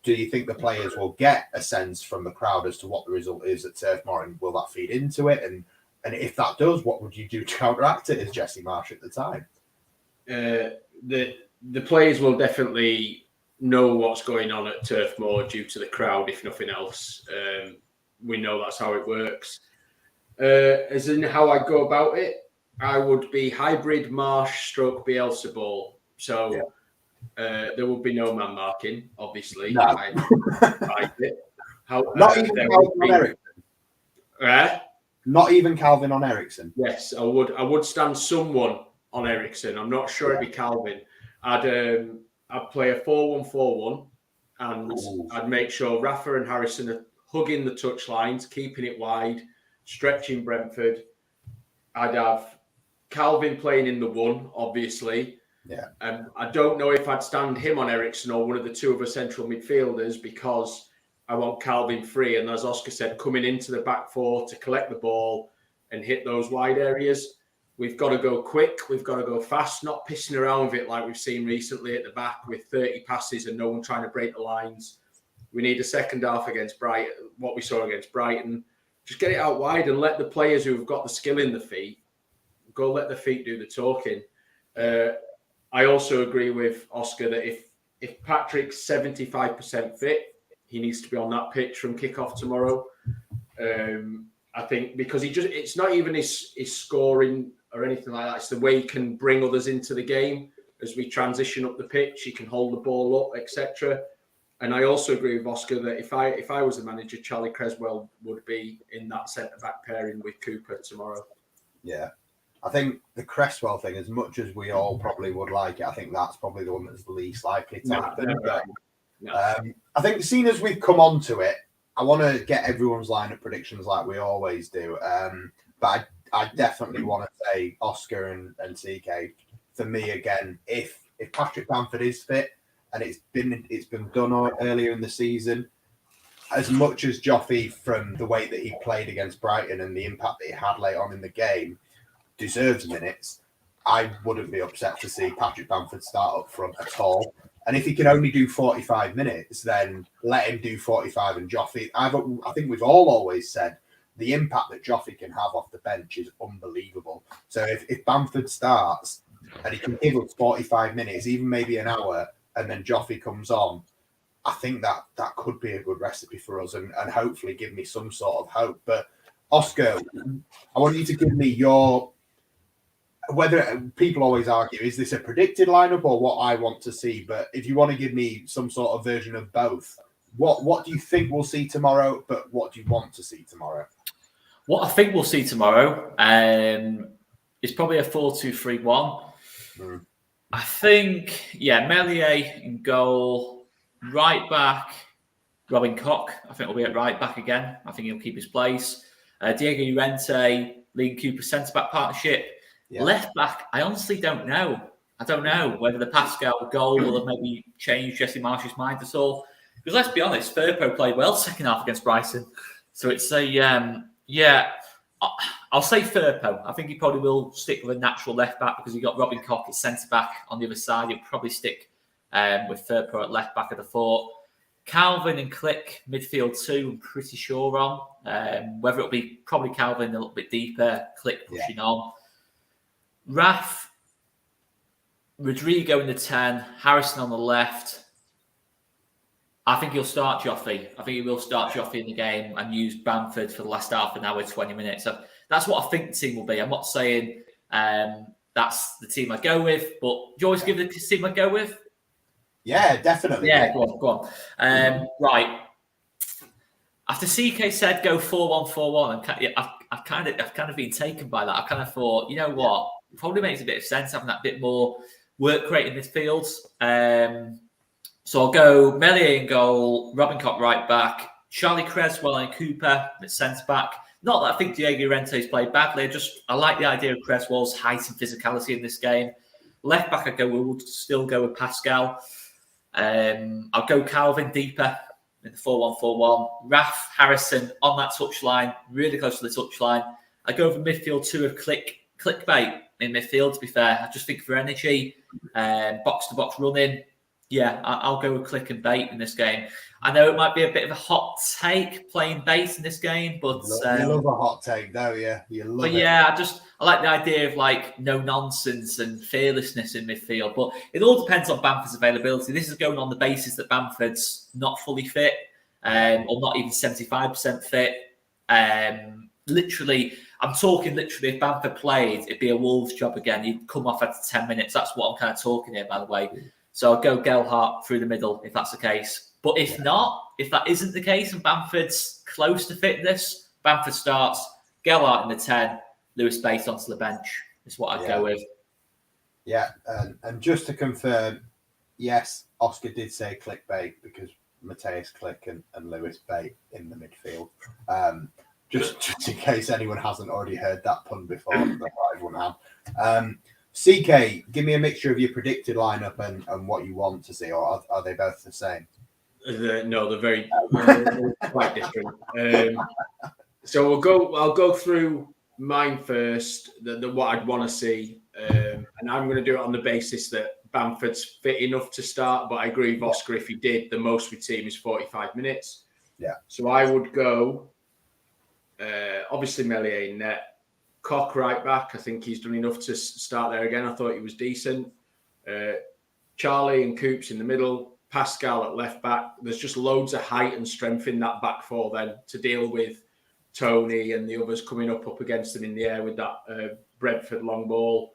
do you think the players will get a sense from the crowd as to what the result is at Turf Moor, and will that feed into it? And if that does, what would you do to counteract it as Jesse Marsch at the time? The players will definitely know what's going on at Turf Moor due to the crowd, if nothing else. We know that's how it works. As in how I go about it, I would be hybrid Marsch / Bielsa ball. So there will be no man marking, obviously. No. Not even Calvin on Ericsson. Not even Calvin on Ericsson. Yes, I would stand someone on Ericsson. I'm not sure it'd be Calvin. I'd play a 4-1-4-1, and I'd make sure Rafa and Harrison are hugging the touchlines, keeping it wide, stretching Brentford. I'd have Calvin playing in the 1, obviously. Yeah. I don't know if I'd stand him on Ericsson or one of the two other central midfielders, because I want Calvin free. And as Oscar said, coming into the back four to collect the ball and hit those wide areas. We've got to go quick. We've got to go fast, not pissing around with it like we've seen recently at the back with 30 passes and no one trying to break the lines. We need a second half against Brighton, what we saw against Brighton. Just get it out wide and let the players who have got the skill in the feet, go let the feet do the talking. I also agree with Oscar that if Patrick's 75% fit, he needs to be on that pitch from kickoff tomorrow. I think because it's not even his scoring or anything like that. It's the way he can bring others into the game as we transition up the pitch. He can hold the ball up, etc. And I also agree with Oscar that if I was the manager, Charlie Creswell would be in that centre-back pairing with Cooper tomorrow. Yeah. I think the Cresswell thing, as much as we all probably would like it, I think that's probably the one that's the least likely to happen. I think, seeing as we've come on to it, I want to get everyone's lineup predictions like we always do. But I definitely want to say Oscar and CK. For me, again, if Patrick Bamford is fit, and it's been done earlier in the season, as much as Joffrey, from the way that he played against Brighton and the impact that he had late on in the game, deserves minutes, I wouldn't be upset to see Patrick Bamford start up front at all. And if he can only do 45 minutes, then let him do 45. And Joffrey, I think we've all always said the impact that Joffrey can have off the bench is unbelievable. So if Bamford starts and he can give us 45 minutes, even maybe an hour, and then Joffrey comes on, I think that could be a good recipe for us and hopefully give me some sort of hope. But Oscar, I want you to give me your... Whether people always argue, is this a predicted lineup or what I want to see? But if you want to give me some sort of version of both, what do you think we'll see tomorrow? But what do you want to see tomorrow? What I think we'll see tomorrow is probably a 4-2-3-1. I think, Meslier in goal, right back, Robin Koch. I think will be at right back again. I think he'll keep his place. Diego Llorente, Lee and Cooper centre back partnership. Yeah. Left back, I honestly don't know. I don't know whether the Pascal goal will have maybe changed Jesse Marsch's mind at all. Because let's be honest, Firpo played well second half against Brighton. So it's I'll say Firpo. I think he probably will stick with a natural left back because he got Robin Koch at centre back on the other side. He'll probably stick with Firpo at left back of the thought. Calvin and Click midfield 2, I'm pretty sure on. Whether it'll be probably Calvin a little bit deeper, Click pushing on. Raf, Rodrigo in the 10, Harrison on the left. I think he'll start Joffrey. I think he will start Joffrey in the game and use Bamford for the last half an hour, 20 minutes. So that's what I think the team will be. I'm not saying that's the team I go with, but do you always give the team I go with? Yeah, definitely. Yeah, go on. Right. After CK said go 4-1-4-1, I've kind of been taken by that. I kind of thought, you know what, it probably makes a bit of sense having that bit more work rate in midfield. So I'll go Meslier in goal, Robin Koch right back, Charlie Creswell and Cooper at centre back. Not that I think Diego Llorente's played badly. I like the idea of Creswell's height and physicality in this game. Left back, we'll still go with Pascal. I'll go Calvin deeper in the 4-1-4-1. Raf Harrison on that touchline, really close to the touchline. I go for midfield 2 of clickbait in midfield, to be fair. I just think for energy, box-to-box running, yeah, I'll go with click and bait in this game. I know it might be a bit of a hot take playing bait in this game, but you love a hot take, though, yeah. You love it. Yeah, I like the idea of like no nonsense and fearlessness in midfield. But it all depends on Bamford's availability. This is going on the basis that Bamford's not fully fit, or not even 75% fit. I'm talking literally. If Bamford played, it'd be a Wolves job again. He'd come off after 10 minutes. That's what I'm kind of talking here, by the way. So I'll go Gelhardt through the middle if that's the case. But if not, if that isn't the case and Bamford's close to fitness, Bamford starts, Gelhardt in the 10, Lewis Bate onto the bench is what I'd go with. Yeah, and just to confirm, yes, Oscar did say clickbait because Matthias Click and Lewis Bate in the midfield. Just in case anyone hasn't already heard that pun before, that everyone have. CK, give me a mixture of your predicted lineup and what you want to see, or are they both the same? No, they're very quite different. So I'll go through mine first. What I'd want to see, and I'm going to do it on the basis that Bamford's fit enough to start. But I agree with Oscar. If he did, the most we'd see him is 45 minutes. Yeah. So I would go. Obviously, Meslier in net. Koch right back. I think he's done enough to start there again. I thought he was decent. Charlie and Coops in the middle. Pascal at left back. There's just loads of height and strength in that back four then to deal with Tony and the others coming up against them in the air with that Brentford long ball.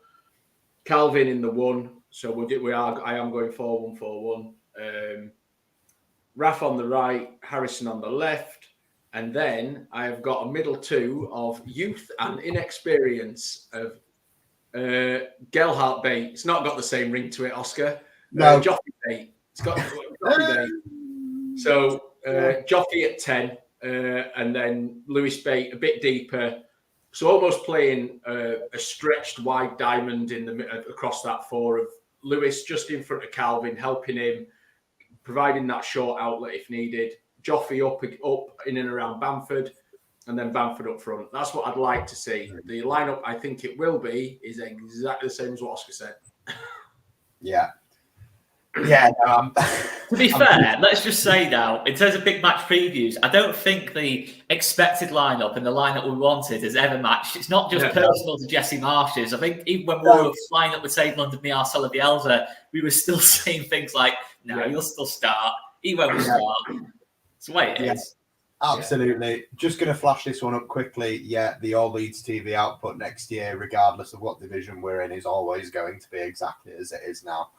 Calvin in the 1. So I am going 4-1-4-1. Raf on the right, Harrison on the left. And then I have got a middle 2 of youth and inexperience of Gelhardt Bate. It's not got the same ring to it, Oscar. No. Joffrey Bate. It's got Joffrey Bate. So Joffrey at 10, and then Lewis Bate a bit deeper. So almost playing a stretched wide diamond across that 4 of Lewis just in front of Calvin, helping him, providing that short outlet if needed. Joffrey up in and around Bamford, and then Bamford up front. That's what I'd like to see. The lineup I think it will be is exactly the same as what Oscar said. Yeah. Yeah. To be fair, let's just say now, in terms of big match previews, I don't think the expected lineup and the lineup we wanted has ever matched. It's not just personal to Jesse Marsh's. I think even when we were flying up the table under Marcelo Bielsa, we were still saying things like, no, you'll still start. He won't start. It's the way it is. Absolutely. Yeah. Just going to flash this one up quickly. Yeah, the All Leeds TV output next year, regardless of what division we're in, is always going to be exactly as it is now.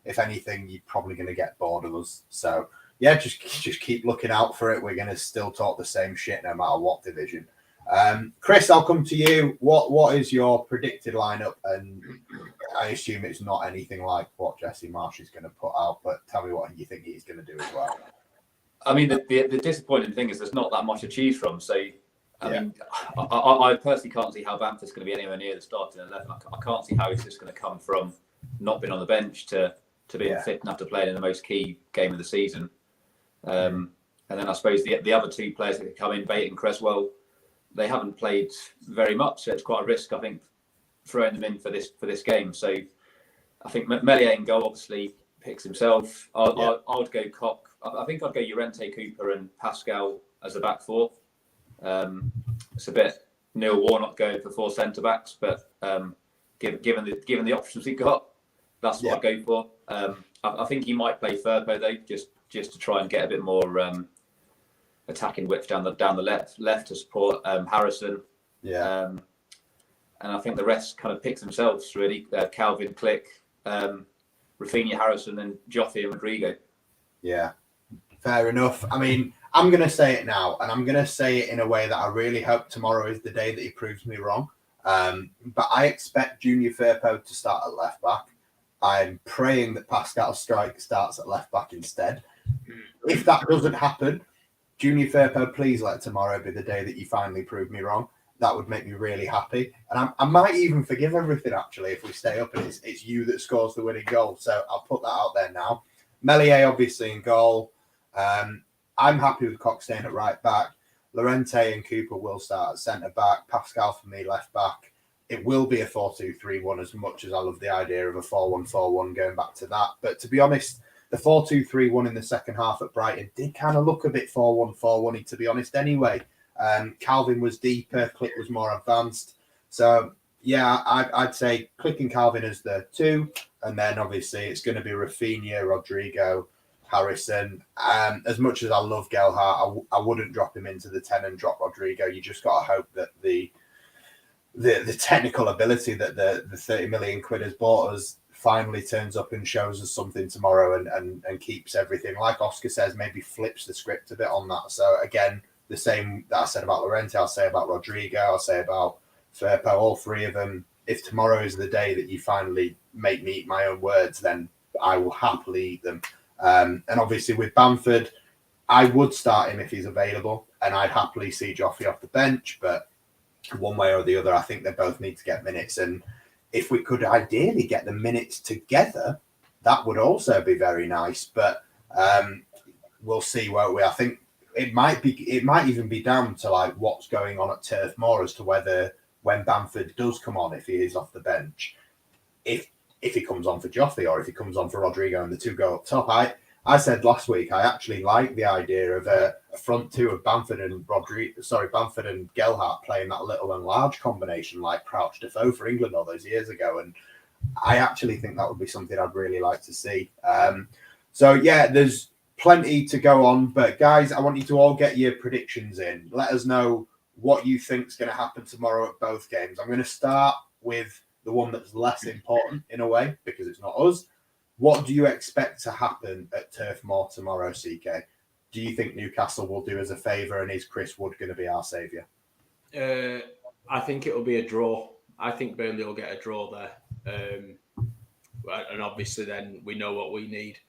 If anything, you're probably going to get bored of us. So, yeah, just keep looking out for it. We're going to still talk the same shit no matter what division. Chris, I'll come to you. What is your predicted lineup? And I assume it's not anything like what Jesse Marsh is going to put out, but tell me what you think he's going to do as well. I mean, the disappointing thing is there's not that much to choose from. So, I mean, I personally can't see how Bamford's going to be anywhere near the starting 11. I can't see how he's just going to come from not being on the bench to being fit enough to play in the most key game of the season. And then I suppose the other 2 players that could come in, Bate and Creswell, they haven't played very much. So it's quite a risk, I think, throwing them in for this game. So I think Meslier in goal obviously picks himself. I'd go Koch. I think I'd go Llorente, Cooper, and Pascal as the back 4. It's a bit Neil Warnock going for 4 centre backs, but given the options he got, that's what I'd go for. I think he might play Firpo though, just to try and get a bit more attacking width down the left to support Harrison. Yeah. And I think the rest kind of picks themselves really. Calvin, Click. Rafinha, Harrison, and Joffrey and Rodrigo. Yeah, fair enough. I mean, I'm going to say it now, and I'm going to say it in a way that I really hope tomorrow is the day that he proves me wrong. But I expect Junior Firpo to start at left back. I'm praying that Pascal Struijk starts at left back instead. If that doesn't happen, Junior Firpo, please let tomorrow be the day that you finally prove me wrong. That would make me really happy. And I might even forgive everything, actually, if we stay up and it's you that scores the winning goal. So I'll put that out there now. Meslier, obviously, in goal. I'm happy with Cox staying at right back. Llorente and Cooper will start at centre back. Pascal, for me, left back. It will be a 4-2-3-1 as much as I love the idea of a 4-1-4-1 going back to that. But to be honest, the 4-2-3-1 in the second half at Brighton did kind of look a bit 4-1-4-1-y, to be honest, anyway. Calvin was deeper, Klich was more advanced. So, yeah, I'd say Klich and Calvin as the 2. And then, obviously, it's going to be Rafinha, Rodrigo, Harrison. As much as I love 𝐃𝐎𝐓𝐁𝐃, I wouldn't drop him into the 10 and drop Rodrigo. You just got to hope that the technical ability that the 30 million quid has bought us finally turns up and shows us something tomorrow and keeps everything. Like Oscar says, maybe flips the script a bit on that. So, again, the same that I said about Llorente, I'll say about Rodrigo, I'll say about Firpo, all 3 of them. If tomorrow is the day that you finally make me eat my own words, then I will happily eat them. And obviously with Bamford, I would start him if he's available, and I'd happily see Joffrey off the bench. But one way or the other, I think they both need to get minutes. And if we could ideally get the minutes together, that would also be very nice. But we'll see, won't we? I think it might even be down to like what's going on at Turf Moor as to whether when Bamford does come on, if he is off the bench, if he comes on for Joffrey or if he comes on for Rodrigo and the 2 go up top. I said last week I actually like the idea of a front 2 of Bamford and 𝐃𝐎𝐓𝐁𝐃 playing that little and large combination like Crouch Defoe for England all those years ago, and I actually think that would be something I'd really like to see. So yeah, there's plenty to go on, but guys, I want you to all get your predictions in. Let us know what you think is going to happen tomorrow at both games. I'm going to start with the one that's less important in a way because it's not us. What do you expect to happen at Turf Moor tomorrow, CK? Do you think Newcastle will do us a favour, and is Chris Wood going to be our saviour? I think it will be a draw. I think Burnley will get a draw there. And obviously then we know what we need.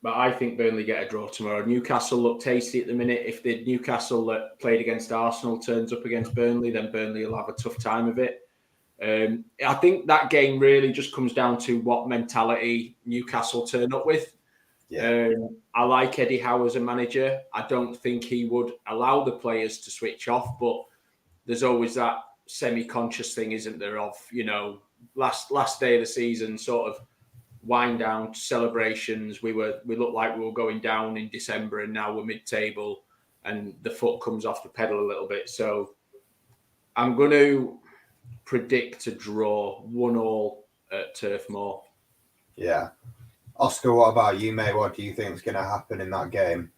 But I think Burnley get a draw tomorrow. Newcastle look tasty at the minute. If the Newcastle that played against Arsenal turns up against Burnley, then Burnley will have a tough time of it. I think that game really just comes down to what mentality Newcastle turn up with. I like Eddie Howe as a manager. I don't think he would allow the players to switch off, but there's always that semi-conscious thing, isn't there, of, you know, last day of the season, sort of wind down celebrations. We looked like we were going down in December, and now we're mid-table, and the foot comes off the pedal a little bit. So I'm going to predict a draw, 1-1 at Turf Moor. Yeah. Oscar, what about you, mate? What do you think is going to happen in that game?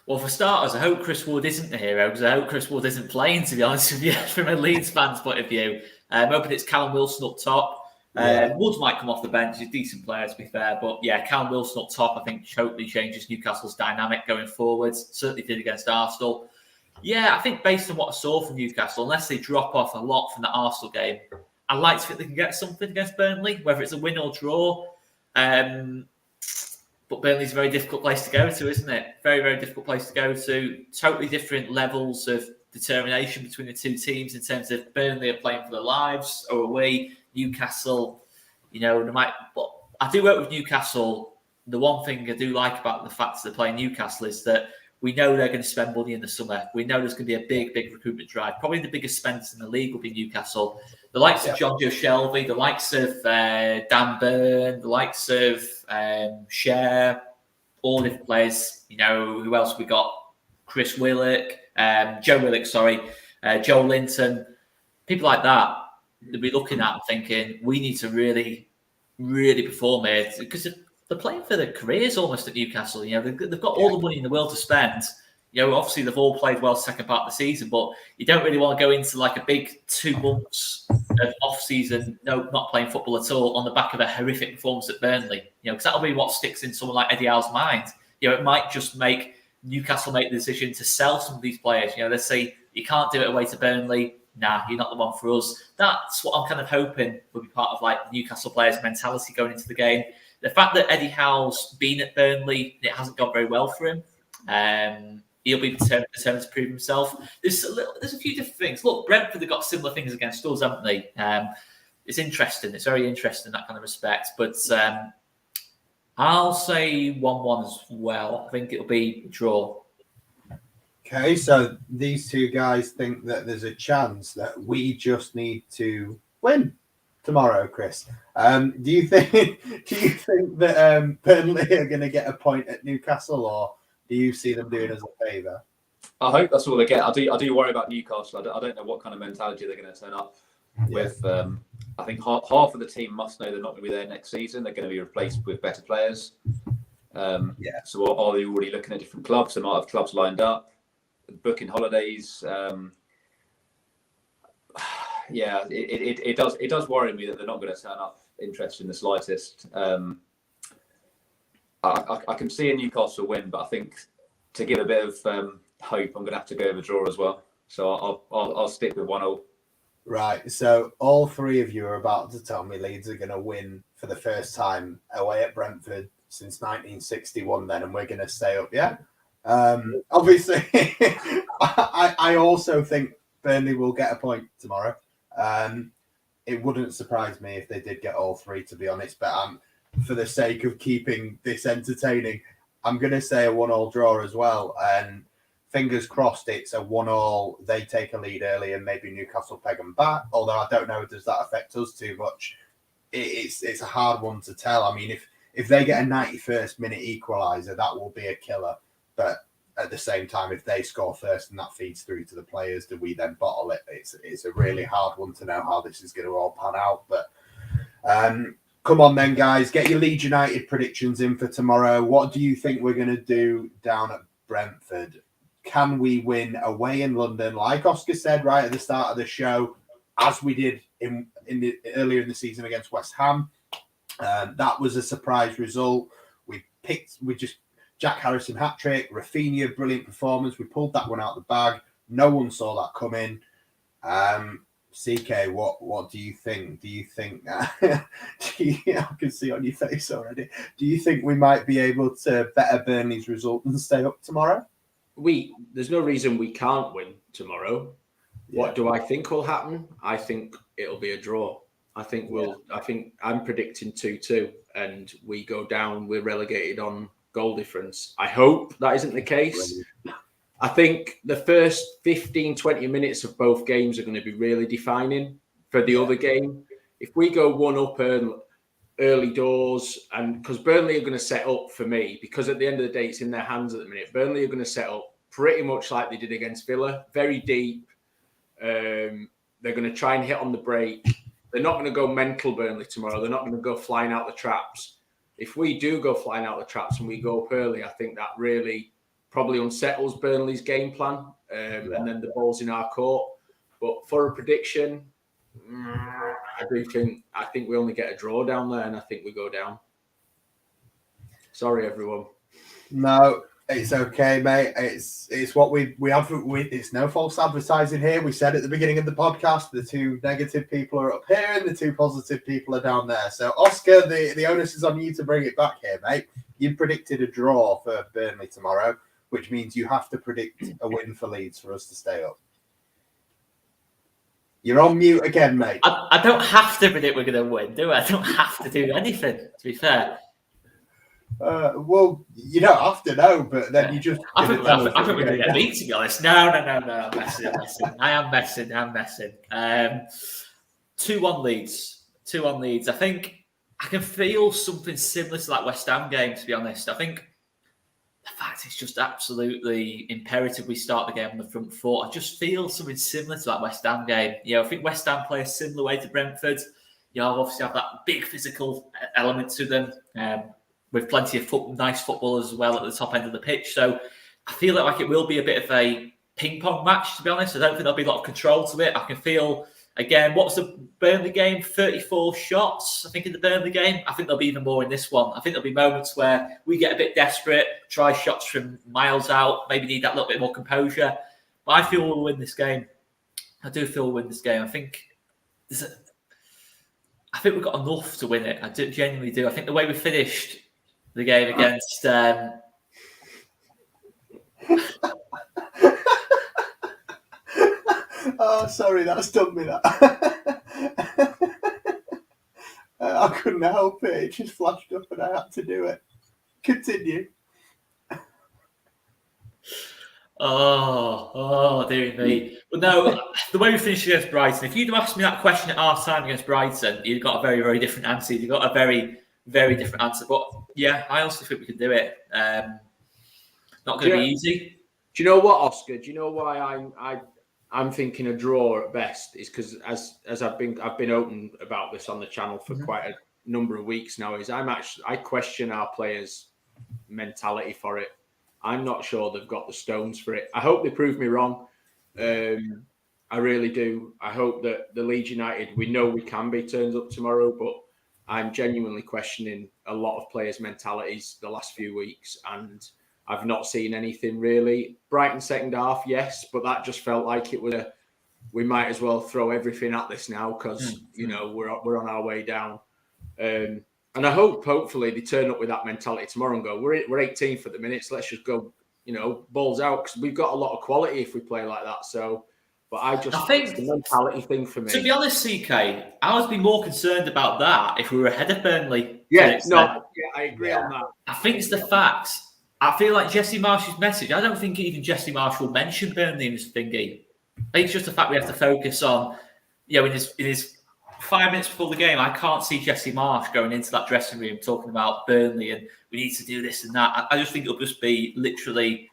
Well, for starters, I hope Chris Wood isn't the hero, because I hope Chris Wood isn't playing, to be honest with you, from a Leeds fan's point of view. I'm hoping it's Callum Wilson up top. Woods might come off the bench. He's a decent player, to be fair. But yeah, Callum Wilson up top, I think, totally changes Newcastle's dynamic going forwards. Certainly did against Arsenal. Yeah, I think based on what I saw from Newcastle, unless they drop off a lot from the Arsenal game, I like to think they can get something against Burnley, whether it's a win or draw. But Burnley's a very difficult place to go to, isn't it? Very, very difficult place to go to. Totally different levels of determination between the two teams in terms of Burnley are playing for their lives, or away. Newcastle, you know, but I do work with Newcastle. The one thing I do like about the fact that they're playing Newcastle is that we know they're going to spend money in the summer. We know there's going to be a big, big recruitment drive. Probably the biggest spenders in the league will be Newcastle. The likes of John Joe Shelby, the likes of Dan Burn, the likes of Cher, all different players. You know, who else we got? Joe Linton. People like that, they'll be looking at and thinking, we need to really, really perform here, because they're playing for their careers almost at Newcastle. You know, they've got all the money in the world to spend. obviously they've all played well second part of the season, but you don't really want to go into like a big 2 months of off-season, not playing football at all on the back of a horrific performance at Burnley. Because that'll be what sticks in someone like Eddie Howe's mind. It might just make Newcastle make the decision to sell some of these players. They say, you can't do it away to Burnley. Nah, you're not the one for us. That's what I'm kind of hoping will be part of like Newcastle players' mentality going into the game. The fact that Eddie Howe's been at Burnley, it hasn't gone very well for him. He'll be determined to prove himself. There's a few different things. Look, Brentford have got similar things against us, haven't they? It's interesting. It's very interesting in that kind of respect. But I'll say 1-1 as well. I think it'll be a draw. Okay, so these two guys think that there's a chance that we just need to win tomorrow, Chris. Do you think that Burnley are going to get a point at Newcastle, or do you see them doing us a favour? I hope that's all they get. I do worry about Newcastle. I don't know what kind of mentality they're going to turn up with. I think half of the team must know they're not going to be there next season. They're going to be replaced with better players. So are they already looking at different clubs? They might have clubs lined up, booking holidays. It does worry me that they're not going to turn up interested in the slightest. I can see a Newcastle win, but I think to give a bit of hope, I'm going to have to go with a draw as well. So I'll stick with 1-0. Right. So all three of you are about to tell me Leeds are going to win for the first time away at Brentford since 1961 then, and we're going to stay up, yeah? Obviously, I also think Burnley will get a point tomorrow. It wouldn't surprise me if they did get all three, to be honest, but for the sake of keeping this entertaining, I'm going to say a 1-1 draw as well. And fingers crossed it's a 1-1. They take a lead early and maybe Newcastle peg them back. Although I don't know, does that affect us too much? It's a hard one to tell. I mean, if they get a 91st minute equaliser, that will be a killer. But at the same time, if they score first and that feeds through to the players, do we then bottle it? It's a really hard one to know how this is going to all pan out. But come on then, guys. Get your Leeds United predictions in for tomorrow. What do you think we're going to do down at Brentford? Can we win away in London? Like Oscar said right at the start of the show, as we did earlier in the season against West Ham. That was a surprise result. Jack Harrison hat-trick, Rafinha, brilliant performance. We pulled that one out of the bag. No one saw that coming. CK, what do you think? Do you think I can see on your face already. Do you think we might be able to better Burnley's result and stay up tomorrow? There's no reason we can't win tomorrow. Yeah. What do I think will happen? I think it'll be a draw. I think I'm predicting 2-2 and we go down, we're relegated on goal difference. I hope that isn't the case. I think the first 15-20 minutes of both games are going to be really defining for the other game. If we go 1-up early doors, and because Burnley are going to set up for me, because at the end of the day, it's in their hands at the minute. Burnley are going to set up pretty much like they did against Villa, very deep. They're going to try and hit on the break. They're not going to go mental Burnley tomorrow. They're not going to go flying out the traps. If we do go flying out the traps and we go up early, I think that really probably unsettles Burnley's game plan, and then the ball's in our court. But for a prediction, I think we only get a draw down there, and I think we go down. Sorry, everyone. No, it's okay, mate. It's what we have. It's no false advertising here. We said at the beginning of the podcast, the two negative people are up here and the two positive people are down there. So, Oscar, the onus is on you to bring it back here, mate. You predicted a draw for Burnley tomorrow, which means you have to predict a win for Leeds for us to stay up. You're on mute again, mate. I don't have to predict we're going to win, do I? I don't have to do anything, to be fair. Well, you don't have to know, but then you just... I think we're going to get beat, to be honest. No. I'm messing. I am messing. 2-1 Leeds. 2-1 Leeds. I think I can feel something similar to that West Ham game, to be honest. I think the fact it's just absolutely imperative we start the game on the front foot. I just feel something similar to that West Ham game. I think West Ham play a similar way to Brentford. Obviously have that big physical element to them, with plenty of nice football as well at the top end of the pitch. So I feel like it will be a bit of a ping pong match, to be honest. I don't think there'll be a lot of control to it. I can feel, again, what was the Burnley game? 34 shots, I think, in the Burnley game. I think there'll be even more in this one. I think there'll be moments where we get a bit desperate, try shots from miles out, maybe need that little bit more composure. But I feel we'll win this game. I do feel we'll win this game. I think we've got enough to win it. I genuinely do. I think the way we finished the game against... Oh, sorry, that's done me, that. I couldn't help it. It just flashed up and I had to do it. Continue. Oh, dear me. But no, the way we finished against Brighton, if you'd have asked me that question at half time against Brighton, you'd got a very, very different answer. You've got a very, very different answer. But yeah, I also think we can do it. Not going to be easy. Do you know what, Oscar? Do you know why I'm thinking a draw at best? Is because as I've been open about this on the channel for quite a number of weeks now. I question our players' mentality for it. I'm not sure they've got the stones for it. I hope they prove me wrong. I really do. I hope that the Leeds United we know we can be turns up tomorrow, but I'm genuinely questioning a lot of players' mentalities the last few weeks, and I've not seen anything really. Brighton second half, yes, but that just felt like it was we might as well throw everything at this now because we're on our way down. And I hopefully they turn up with that mentality tomorrow and go, we're 18th at the minute, so let's just go, balls out, because we've got a lot of quality if we play like that. So, but I think it's the mentality thing for me. To be honest, CK, I would be more concerned about that if we were ahead of Burnley. I agree on that. I think it's the facts. I feel like Jesse Marsh's message, I don't think even Jesse Marsh will mention Burnley in his thingy. I think it's just the fact we have to focus on, in his 5 minutes before the game, I can't see Jesse Marsh going into that dressing room talking about Burnley and we need to do this and that. I just think it'll just be literally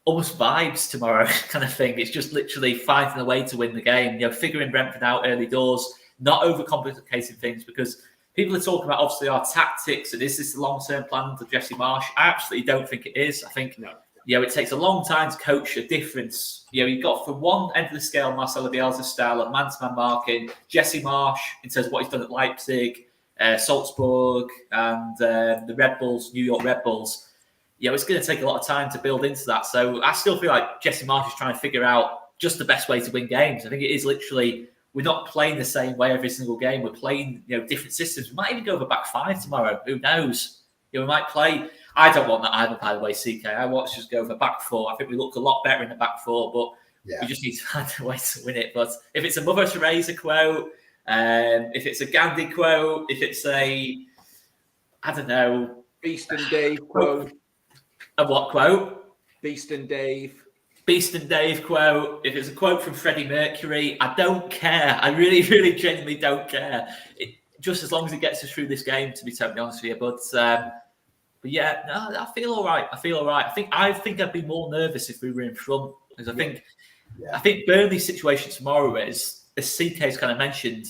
almost vibes tomorrow kind of thing. It's just literally finding a way to win the game, figuring Brentford out early doors, not overcomplicating things, because people are talking about obviously our tactics and is this the long-term plan for Jesse Marsh? I absolutely don't think it is. I think it takes a long time to coach a difference. You've got from one end of the scale Marcelo Bielsa's style at man-to-man marking, Jesse Marsh in terms of what he's done at Leipzig, Salzburg, and the Red Bulls, New York Red Bulls. It's going to take a lot of time to build into that. So I still feel like Jesse Marsh is trying to figure out just the best way to win games. I think it is literally, we're not playing the same way every single game. We're playing different systems. We might even go over back five tomorrow. Who knows? We might play. I don't want that either, by the way, CK. I want to just go for back four. I think we look a lot better in the back four, but we just need to find a way to win it. But if it's a Mother Teresa quote, if it's a Gandhi quote, if it's I don't know, Beast and Dave quote. A what quote? Beast and Dave. Beast and Dave quote. If it's a quote from Freddie Mercury, I don't care. I really, really genuinely don't care. Just as long as it gets us through this game, to be totally honest with you. But yeah, no, I feel all right. I think I'd be more nervous if we were in front, because I think Burnley's situation tomorrow is, as CK's kind of mentioned,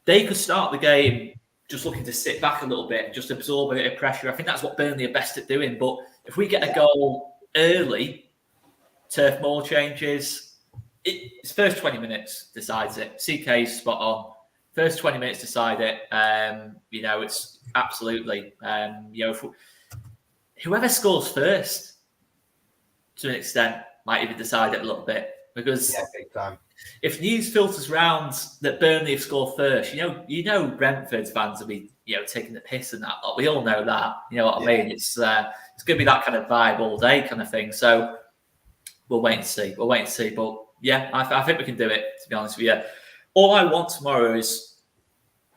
they could start the game just looking to sit back a little bit, just absorb a bit of pressure. I think that's what Burnley are best at doing. But if we get a goal early, Turf Moor changes, it's first 20 minutes decides it. CK's spot on. First 20 minutes decide it. It's absolutely, whoever scores first, to an extent, might even decide it a little bit. Because big time. If news filters round that Burnley have scored first, Brentford fans will be, taking the piss and that. We all know that. You know what I mean? It's going to be that kind of vibe all day kind of thing. So we'll wait and see. But yeah, I think we can do it, to be honest with you. All I want tomorrow is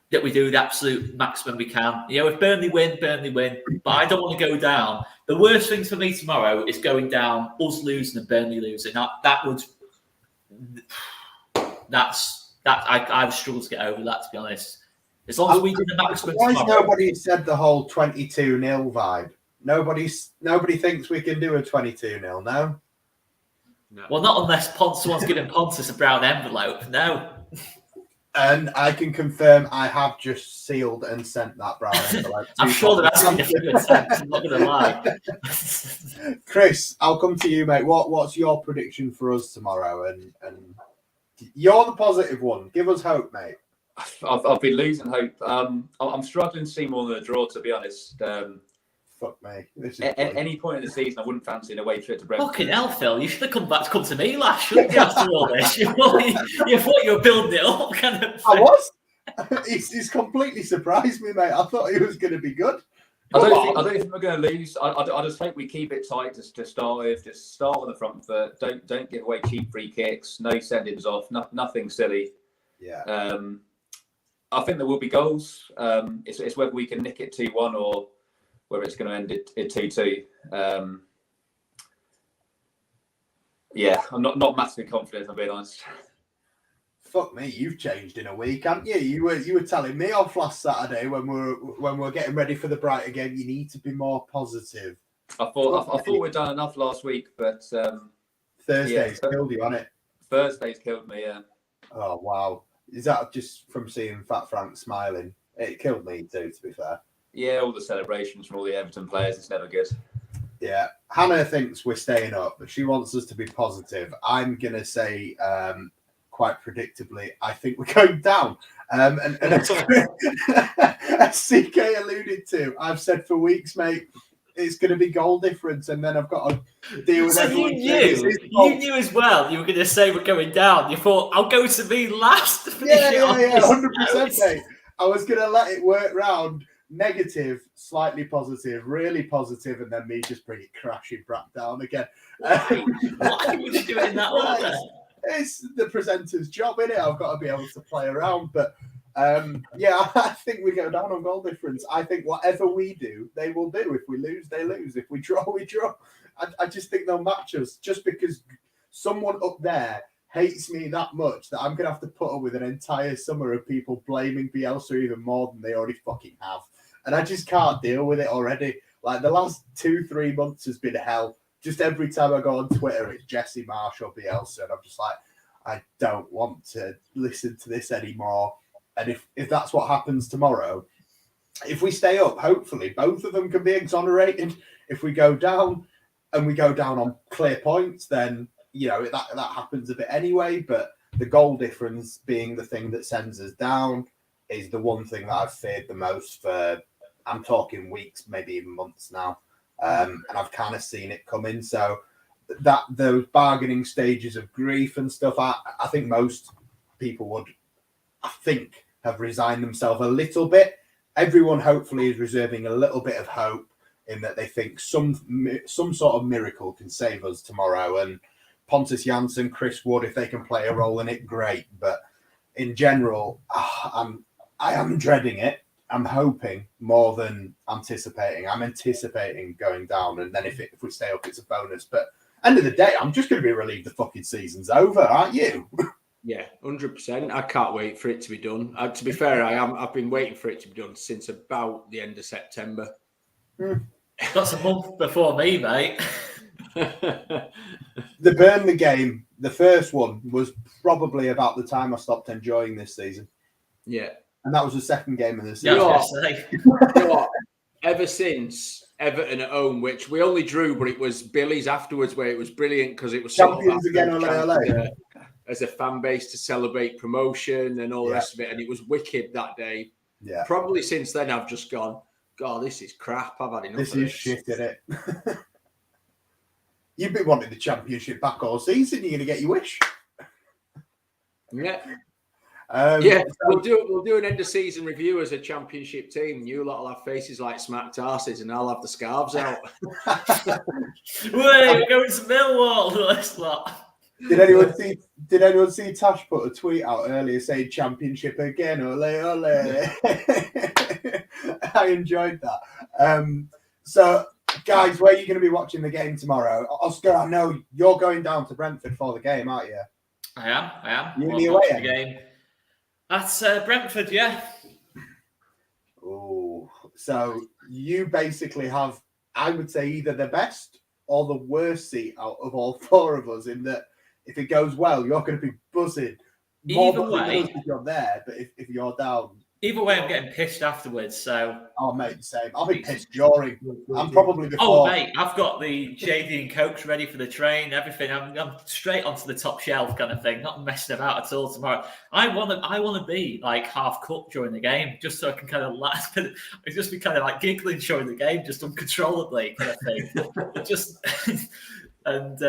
that we do the absolute maximum we can. If Burnley win. But I don't want to go down. The worst thing for me tomorrow is going down, us losing and Burnley losing. I've struggled to get over that, to be honest. As long as we do the maximum tomorrow. Nobody said the whole 22-0 vibe. Nobody thinks we can do a 22-0, no? Well, not unless someone's giving Pontus a brown envelope. No. And I can confirm I have just sealed and sent that brown envelope. I'm sure they're asking if you're text. I'm not going to lie. Chris, I'll come to you, mate. What's your prediction for us tomorrow? And you're the positive one. Give us hope, mate. I've been losing hope. I'm struggling to see more than a draw, to be honest. Fuck me. This is At any point in the season, I wouldn't fancy an away trip to Brentford. Fucking hell, Phil. You should have come to me last, shouldn't you, after all this? You thought you were building it up, kind of. I was. He's completely surprised me, mate. I thought he was going to be good. I don't think we're going to lose. I just hope we keep it tight to start with. Just start on the front foot. Don't give away cheap free kicks. No sendings off. Nothing silly. Yeah. I think there will be goals. It's whether we can nick it 2-1 or whether it's going to end it 2-2. Yeah, I'm not massively confident, if I'm being honest. Fuck me, you've changed in a week, haven't you? You were telling me off last Saturday when we were getting ready for the Brighton game. You need to be more positive. I thought we'd done enough last week, but Thursday's killed you, hasn't it? Thursday's killed me. Yeah. Oh wow, is that just from seeing Fat Frank smiling? It killed me too, to be fair. Yeah, all the celebrations from all the Everton players. It's never good. Yeah, Hannah thinks we're staying up, but she wants us to be positive. I'm gonna say, quite predictably, I think we're going down. And as CK alluded to, I've said for weeks, mate, it's going to be goal difference, and then I've got to deal with so everyone. You knew as well you were going to say we're going down. You thought, I'll go to me last. To finish it off 100%, mate. I was going to let it work round negative, slightly positive, really positive, and then me just bring it crashing back down again. Why would you do it in that order? It's the presenter's job, innit? I've got to be able to play around. But yeah, I think we go down on goal difference. I think whatever we do, they will do. If we lose, they lose. If we draw, we draw. I just think they'll match us just because someone up there hates me that much that I'm going to have to put up with an entire summer of people blaming Bielsa even more than they already fucking have. And I just can't deal with it already. Like the last 2-3 months has been hell. Just every time I go on Twitter, it's Jesse Marsh or Bielsa, and I'm just like, I don't want to listen to this anymore. And if that's what happens tomorrow, if we stay up, hopefully both of them can be exonerated. If we go down and we go down on clear points, then you know that happens a bit anyway. But the goal difference being the thing that sends us down is the one thing that I've feared the most for. I'm talking weeks, maybe even months now. And I've kind of seen it coming. So that those bargaining stages of grief and stuff, I think most people would, I think, have resigned themselves a little bit. Everyone hopefully is reserving a little bit of hope in that they think some sort of miracle can save us tomorrow. And Pontus Jansson, Chris Wood, if they can play a role in it, great. But in general, I am dreading it. I'm hoping more than anticipating. I'm anticipating going down, and then if we stay up, it's a bonus. But end of the day, I'm just going to be relieved the fucking season's over, aren't you? Yeah, 100%. I can't wait for it to be done. To be fair, I've been waiting for it to be done since about the end of September. That's a month before me, mate. The Burnley game, the first one, was probably about the time I stopped enjoying this season. Yeah. And that was the second game of the season. You know what? Ever since Everton at home, which we only drew, but it was Billy's afterwards where it was brilliant because it was champions again on LA. As a fan base to celebrate promotion and all the rest of it. And it was wicked that day. Yeah. Probably since then I've just gone, God, this is crap. I've had enough of this. This is shit, isn't it? You've been wanting the championship back all season. You're going to get your wish. Yeah. So we'll do an end of season review as a championship team. You lot will have faces like smacked arses, and I'll have the scarves out. Wait, we're going to Millwall. That's lot. Did anyone see Tash put a tweet out earlier saying championship again? Ole, ole. I enjoyed that. So, guys, where are you going to be watching the game tomorrow? Oscar, I know you're going down to Brentford for the game, aren't you? I am. You're in the away game. That's Brentford, yeah. Oh, so you basically have, I would say, either the best or the worst seat out of all four of us, in that if it goes well, you're going to be buzzing. more Either way, because you're there, but if you're down, either way, I'm getting pissed afterwards. So, oh mate, same. I'll be pissed during. I'm probably before. oh mate, I've got the JD and Cokes ready for the train, everything. I'm straight onto the top shelf kind of thing, not messing about at all tomorrow. I want to be like half cooked during the game, just so I can kind of laugh. It's just be kind of like giggling during the game, just uncontrollably kind of thing. Just. And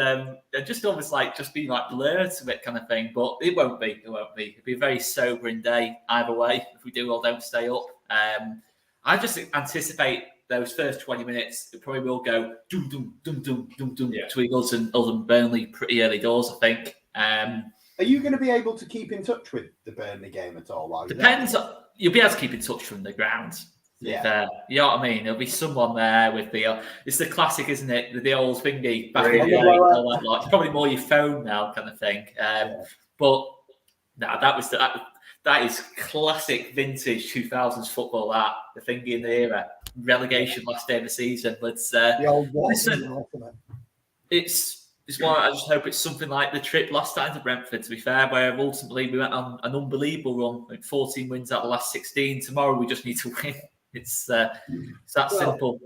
just almost like just being like blurred to it kind of thing, but it won't be. It'll be a very sobering day either way if we do or don't stay up. I just anticipate those first 20 minutes. It probably will go dum dum dum dum dum dum between us and Burnley pretty early doors, I think. Are you going to be able to keep in touch with the Burnley game at all? While Depends. You'll be able to keep in touch from the ground. Yeah, you know what I mean. There'll be someone there with the. It's the classic, isn't it? The old thingy back in the day. All that lot. It's probably more your phone now, kind of thing. But no, that is classic vintage 2000s football. That the thingy in the era, relegation last day of the season. But listen, it's why I just hope it's something like the trip last time to Brentford. To be fair, where ultimately we went on an unbelievable run, like 14 wins out of the last 16. Tomorrow we just need to win. It's that simple.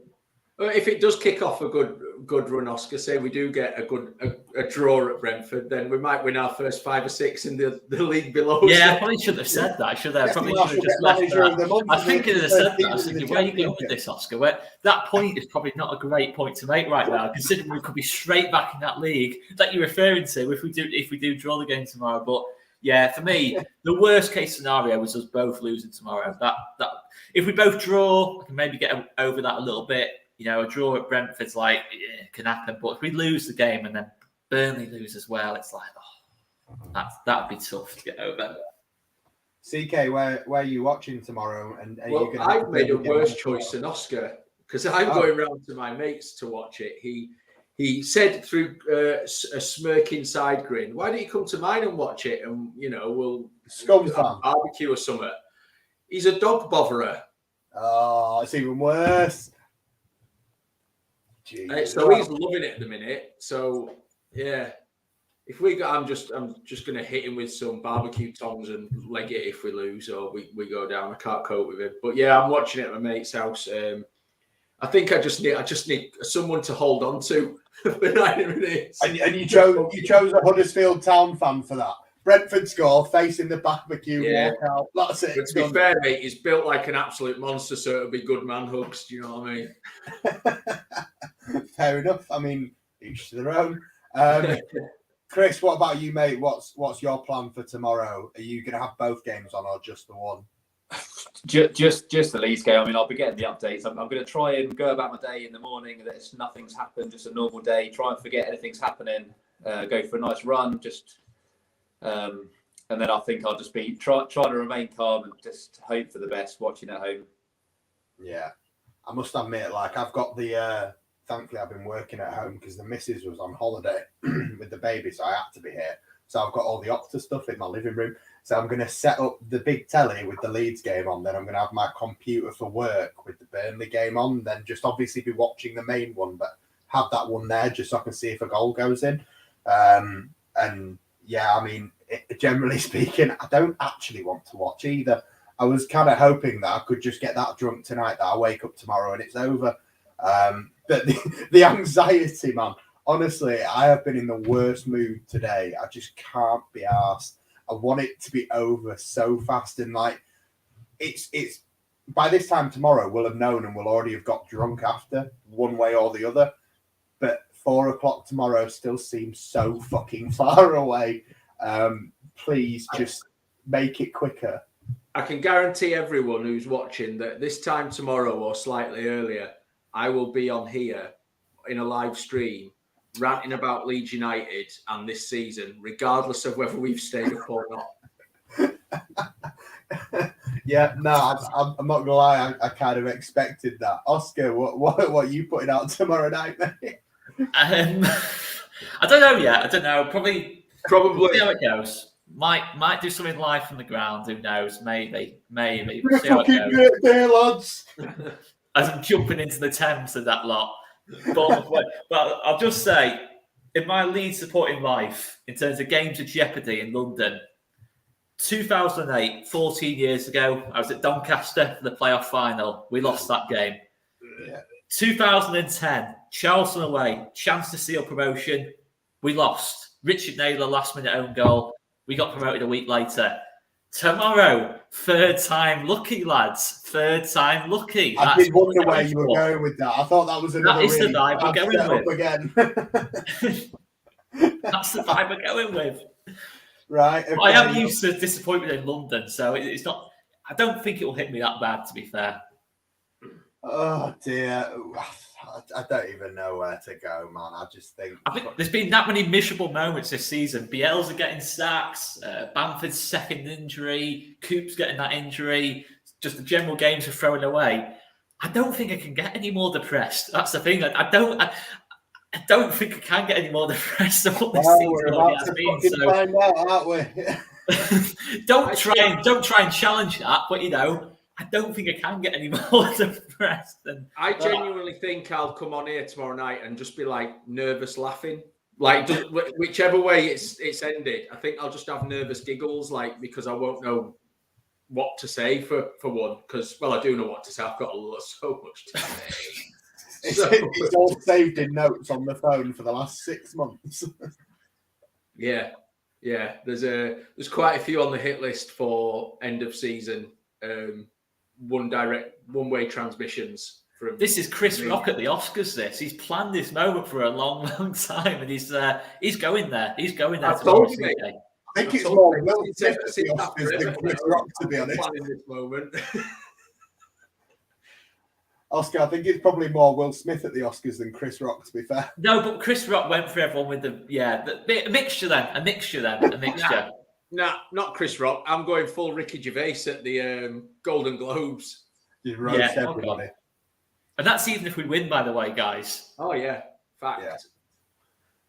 If it does kick off a good run, Oscar, say we do get a draw at Brentford, then we might win our first 5 or 6 in the league below. Yeah, I probably shouldn't have said that. I should have just left that. I think it have said that. I was thinking, where are you going with this, Oscar? That point is probably not a great point to make right now, considering we could be straight back in that league that you're referring to if we do draw the game tomorrow. But yeah, for me, the worst case scenario was us both losing tomorrow. That if we both draw, I can maybe get over that a little bit. You know, a draw at Brentford's like, yeah, it can happen. But if we lose the game and then Burnley lose as well, it's like, that'd be tough to get over. CK, where are you watching tomorrow? And I've made a worse choice than Oscar because I'm going round to my mates to watch it. He said through a smirking side grin, "Why don't you come to mine and watch it? And we'll barbecue or something." He's a dog botherer. Oh, it's even worse. So he's loving it at the minute. So yeah, I'm just going to hit him with some barbecue tongs and leg it if we lose or we go down. I can't cope with it. But yeah, I'm watching it at my mate's house. I think I just need someone to hold on to for 90 minutes. And you chose a Huddersfield Town fan for that. Brentford score, facing the barbecue, walk out. That's it. But to be fair, mate, he's built like an absolute monster, so it'll be good man hugs. Do you know what I mean? Fair enough. I mean, each to their own. Chris, what about you, mate? What's your plan for tomorrow? Are you going to have both games on or just the one? Just the Leeds game. I mean, I'll be getting the updates. I'm going to try and go about my day in the morning that nothing's happened, just a normal day. Try and forget anything's happening. Go for a nice run, and then I think I'll just be trying to remain calm and just hope for the best watching at home. Yeah, I must admit, like I've got the. Thankfully, I've been working at home because the missus was on holiday with the baby, so I had to be here. So I've got all the Opta stuff in my living room. So I'm going to set up the big telly with the Leeds game on. Then I'm going to have my computer for work with the Burnley game on. Then just obviously be watching the main one, but have that one there just so I can see if a goal goes in. And yeah, I mean, generally speaking, I don't actually want to watch either. I was kind of hoping that I could just get that drunk tonight that I wake up tomorrow and it's over. But the anxiety, man, honestly, I have been in the worst mood today. I just can't be arsed. I want it to be over so fast. And like, it's by this time tomorrow, we'll have known and we'll already have got drunk after one way or the other. But 4 o'clock tomorrow still seems so fucking far away. Please just make it quicker. I can guarantee everyone who's watching that this time tomorrow or slightly earlier, I will be on here in a live stream ranting about Leeds United and this season, regardless of whether we've stayed up or not. Yeah, no, I'm not gonna lie. I kind of expected that. Oscar, what are you putting out tomorrow night, mate? I don't know yet. I don't know. Probably see how it goes. Might do something live from the ground. Who knows? Maybe. We'll see how it goes. Great day, lads. As I'm jumping into the Thames and that lot. But I'll just say, in my Leeds supporting life, in terms of games of jeopardy in London, 2008, 14 years ago, I was at Doncaster for the playoff final. We lost that game. Yeah. 2010, Charlton away, chance to seal promotion. We lost. Richard Naylor, last minute own goal. We got promoted a week later. Tomorrow, third time lucky, lads. Third time lucky. I did wonder where you were going with that. I thought that was another That is really the vibe we're going setup with. Again. That's the vibe we're going with. Right. Okay. I am used to disappointment in London, so it's not. I don't think it will hit me that bad, to be fair. Oh dear. I don't even know where to go, man. I think there's been that many miserable moments this season. Bielsa getting sacks, Bamford's second injury, Coop's getting that injury, just the general games are thrown away. I don't think I can get any more depressed. That's the thing. I don't think I can get any more depressed than what this season already has been. So find out, aren't we? don't try and challenge that, but I don't think I can get any more depressed than I genuinely think I'll come on here tomorrow night and just be like nervous laughing. Like whichever way it's ended, I think I'll just have nervous giggles, like because I won't know what to say for one. Because I do know what to say. I've got so much to say. It's all saved in notes on the phone for the last 6 months. Yeah. There's quite a few on the hit list for end of season. One-way transmissions from. This is Chris Rock at the Oscars. He's planned this moment for a long, long time, and he's going there. He's going there. I told you, mate. I think it's more Will Smith at the Oscars than Chris Rock, to be honest. Planning this moment. Oscar, I think it's probably more Will Smith at the Oscars than Chris Rock, to be fair. No, but Chris Rock went for everyone with a mixture. Nah, not Chris Rock. I'm going full Ricky Gervais at the Golden Globes. You roast everybody. And that's even if we win, by the way, guys. Oh, yeah. Fact. Yeah.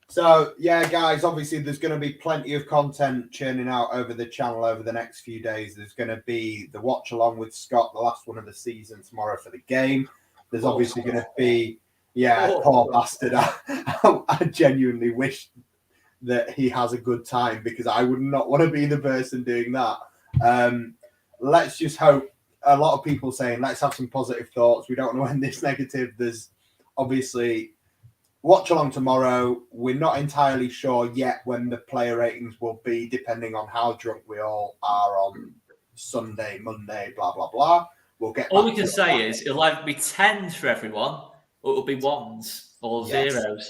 So, guys, obviously there's going to be plenty of content churning out over the channel over the next few days. There's going to be the watch along with Scott, the last one of the season tomorrow for the game. There's obviously going to be, poor bastard. I genuinely wish that he has a good time because I would not want to be the person doing that. Let's just hope. A lot of people saying, let's have some positive thoughts. We don't want to end this negative. There's obviously watch along tomorrow. We're not entirely sure yet when the player ratings will be, depending on how drunk we all are on Sunday, Monday, blah, blah, blah. We'll get all we can say is it'll either be 10s for everyone or it'll be 1s or 0s.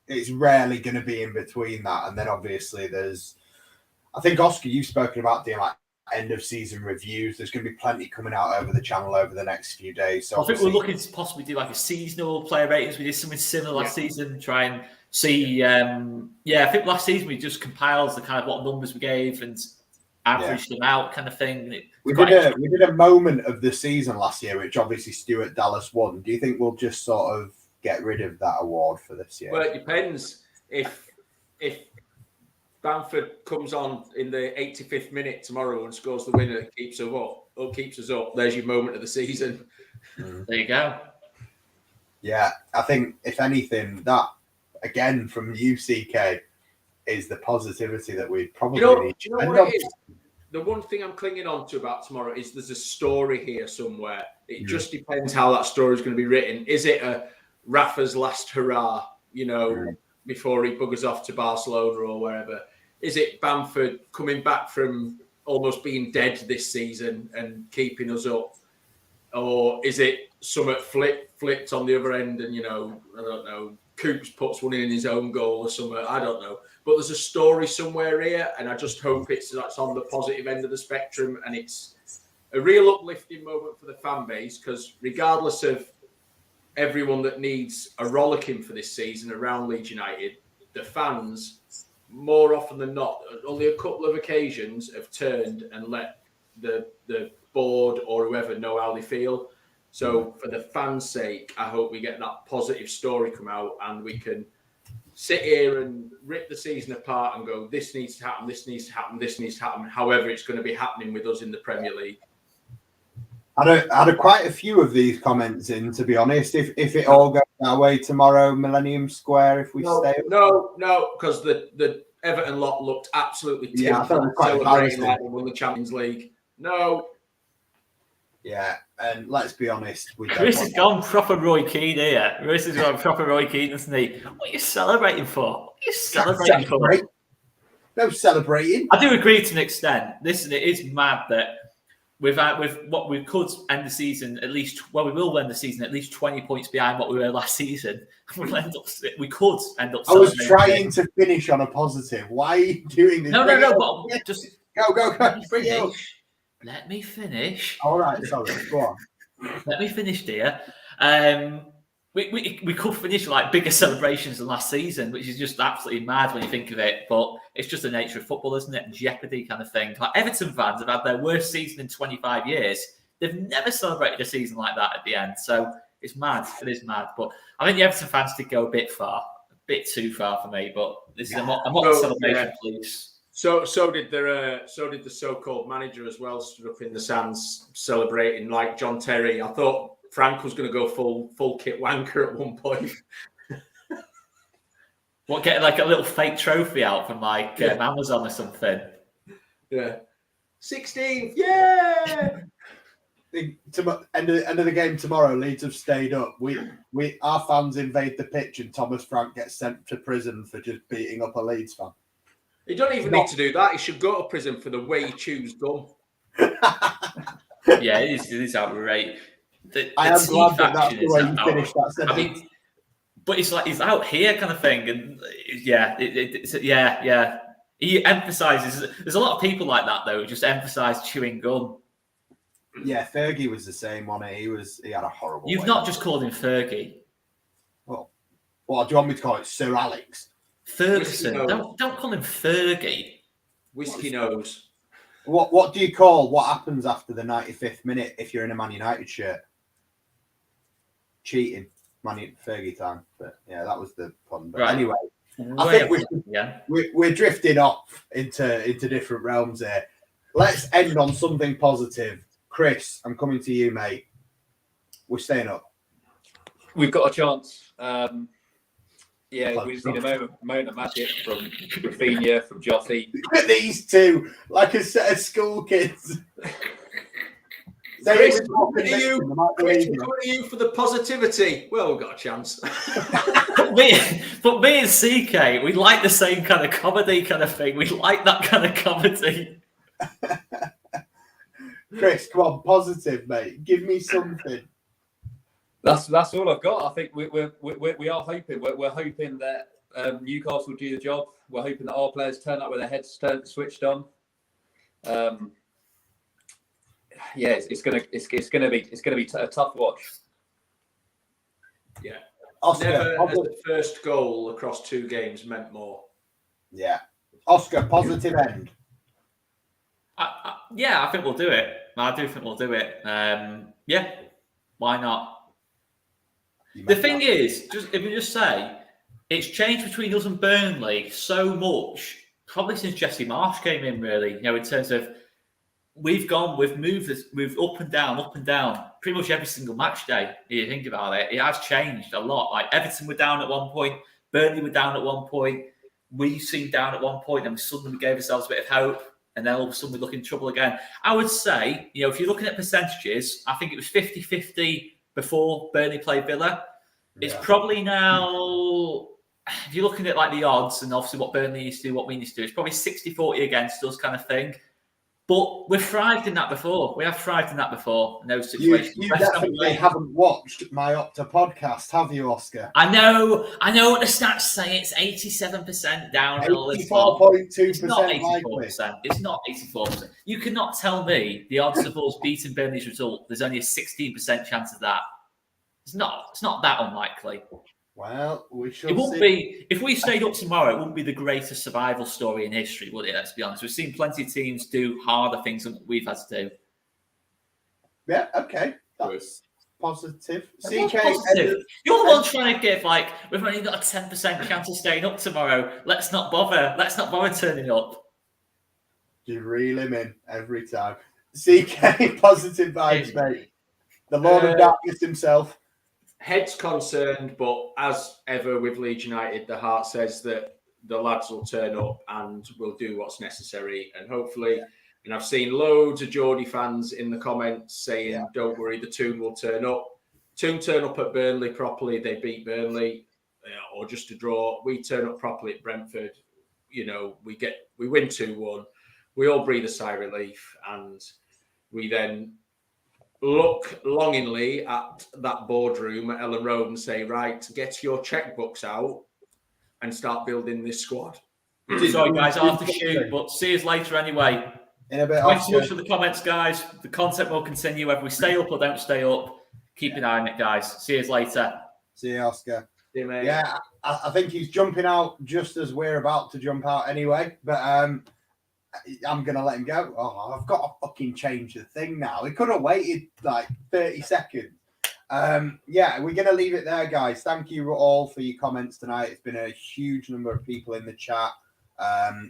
It's rarely going to be in between that. And then obviously I think, Oscar, you've spoken about doing like end of season reviews. There's going to be plenty coming out over the channel over the next few days. So I think we're looking to possibly do like a seasonal player ratings. We did something similar last season, try and see. I think last season we just compiled the kind of what numbers we gave and averaged them out kind of thing. We did a moment of the season last year, which obviously Stuart Dallas won. Do you think we'll just sort of get rid of that award for this year? Well, it depends. If Bamford comes on in the 85th minute tomorrow and scores the winner that keeps us up, there's your moment of the season. There you go. Yeah, I think if anything, that again from UCK is the positivity that we probably need. Do you know what it is? The one thing I'm clinging on to about tomorrow is there's a story here somewhere. It just depends how that story is going to be written. Is it a Rafa's last hurrah, before he buggers off to Barcelona or wherever? Is it Bamford coming back from almost being dead this season and keeping us up? Or is it somewhat flipped on the other end and, I don't know, Coops puts one in his own goal or something? I don't know. But there's a story somewhere here, and I just hope that's on the positive end of the spectrum and it's a real uplifting moment for the fan base, because regardless of everyone that needs a rollicking for this season around Leeds United, the fans, more often than not, only a couple of occasions have turned and let the board or whoever know how they feel. So for the fans' sake, I hope we get that positive story come out and we can sit here and rip the season apart and go, this needs to happen, this needs to happen, this needs to happen, however it's going to be happening with us in the Premier League. I had quite a few of these comments in, to be honest. If it all goes our way tomorrow, Millennium Square, if we stay. No, because the Everton lot looked absolutely Yeah, I thought it was quite celebrating embarrassing. like they won the Champions League. No. Yeah, and let's be honest, we don't Chris has want gone proper Roy Keane here. Chris has gone proper Roy Keane, isn't he? What are you celebrating for? What are you celebrating for? celebrate. No celebrating. I do agree to an extent. Listen, it is mad that with what we could end the season at least. Well, we will end the season at least 20 points behind what we were last season. We could end up. I was celebrating. trying to finish on a positive. Why are you doing this? No. But just Go. let me finish. All right, sorry. Go on. Let me finish, dear. We could finish like bigger celebrations than last season, which is just absolutely mad when you think of it. But it's just the nature of football, isn't it? Jeopardy kind of thing. Like Everton fans have had their worst season in 25 years. They've never celebrated a season like that at the end. So it's mad. It is mad. But I think the Everton fans did go a bit too far for me. But this is a modern celebration, please. So did the so-called manager as well, stood up in the stands celebrating like John Terry. I thought Frank was going to go full 𝐃𝐎𝐖𝐍𝐋𝐄 at one point. What, get like a little fake trophy out from like Amazon or something? Yeah, 16th, yeah. End of the game tomorrow. Leeds have stayed up. Our fans invade the pitch, and Thomas Frank gets sent to prison for just beating up a Leeds fan. He don't even need to do that. He should go to prison for the way he chews gum. Yeah, it is outrageous. I am glad that's the way you finished that sentence. I mean, but it's like he's out here kind of thing, and yeah. He emphasises. There's a lot of people like that though who just emphasise chewing gum. Yeah, Fergie was the same on it. He had a horrible. You've not just called him Fergie. Well, do you want me to call it Sir Alex? Ferguson. Don't call him Fergie. Whiskey nose. What do you call what happens after the 95th minute if you're in a Man United shirt? Cheating. Fergie time. But yeah, that was the pun. But anyway, I think we're drifting off into different realms here. Let's end on something positive. Chris, I'm coming to you, mate. We're staying up. We've got a chance. We just need a moment of magic from Rafinha, from Jotty. Look at these two, like a set of school kids. Chris, coming to you for the positivity. Well, we've got a chance. but me and 𝐃𝐿, we like the same kind of comedy kind of thing. We like that kind of comedy. Chris, come on, positive, mate. Give me something. That's all I've got. I think we are hoping. We're hoping that Newcastle will do the job. We're hoping that our players turn up with their heads switched on. It's gonna be a tough watch. Yeah, Oscar, never as the first goal across 2 games meant more. Yeah, Oscar, positive end. I think we'll do it. I do think we'll do it. Why not? The thing is, if we just say, it's changed between us and Burnley so much, probably since Jesse Marsh came in, really, in terms of we've moved up and down, pretty much every single match day. If you think about it, it has changed a lot. Like Everton were down at one point, Burnley were down at one point, we seemed down at one point, and we suddenly gave ourselves a bit of hope, and then all of a sudden we look in trouble again. I would say, if you're looking at percentages, I think it was 50-50 before Burnley played Villa. It's probably now, if you're looking at like the odds and obviously what Burnley used to do, what we need to do, it's probably 60-40 against us kind of thing. But we've thrived in that before. We have thrived in that before in those situations. You definitely haven't watched my Opta podcast, have you, Oscar? I know what the stats say. It's 87% down. 84.2%. It's not 84%. It's not 84%. You cannot tell me the odds of us beating Burnley's result, there's only a 16% chance of that. It's not that unlikely. Well, we shall It won't see. be, if we stayed up tomorrow, it wouldn't be the greatest survival story in history, would it? Let's be honest. We've seen plenty of teams do harder things than we've had to do. Yeah, okay. That's positive. Positive. You're the one trying to give, we've only got a 10% chance of staying up tomorrow. Let's not bother. Let's not bother turning up. You reel him in every time. 𝐃𝐿, positive vibes, mate. The Lord of Darkness himself. Head's concerned, but as ever with Leeds United, the heart says that the lads will turn up and we'll do what's necessary. And hopefully, and I've seen loads of Geordie fans in the comments saying, don't worry, the Toon will turn up. Toon turn up at Burnley properly, they beat Burnley, or just a draw. We turn up properly at Brentford, we win 2-1. We all breathe a sigh of relief, and we then look longingly at that boardroom at Ellen Road and say, right, get your checkbooks out and start building this squad. Sorry, guys, I have to shoot, but see us later anyway. In a bit. Thanks so much for the comments, guys. The content will continue whether we stay up or don't stay up. Keep an eye on it, guys. See us later. See you, Oscar. See you, mate. Yeah, I think he's jumping out just as we're about to jump out anyway. But I'm going to let him go. Oh, I've got to fucking change the thing now. He could have waited like 30 seconds. Yeah, we're going to leave it there, guys. Thank you all for your comments tonight. It's been a huge number of people in the chat.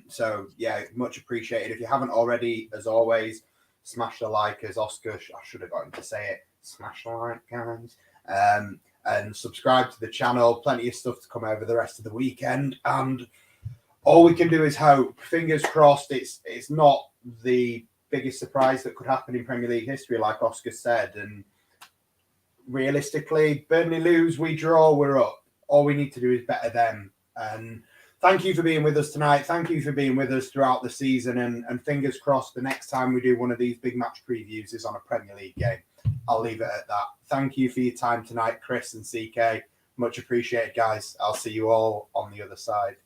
So yeah, much appreciated. If you haven't already, as always, smash the like, as Oscar, I should have got him to say it. Smash the like, guys. And subscribe to the channel. Plenty of stuff to come over the rest of the weekend. And all we can do is hope. Fingers crossed it's not the biggest surprise that could happen in Premier League history, like Oscar said. And realistically, Burnley lose, we draw, we're up. All we need to do is better them. And thank you for being with us tonight. Thank you for being with us throughout the season. And fingers crossed the next time we do one of these big match previews is on a Premier League game. I'll leave it at that. Thank you for your time tonight, Chris and CK. Much appreciated, guys. I'll see you all on the other side.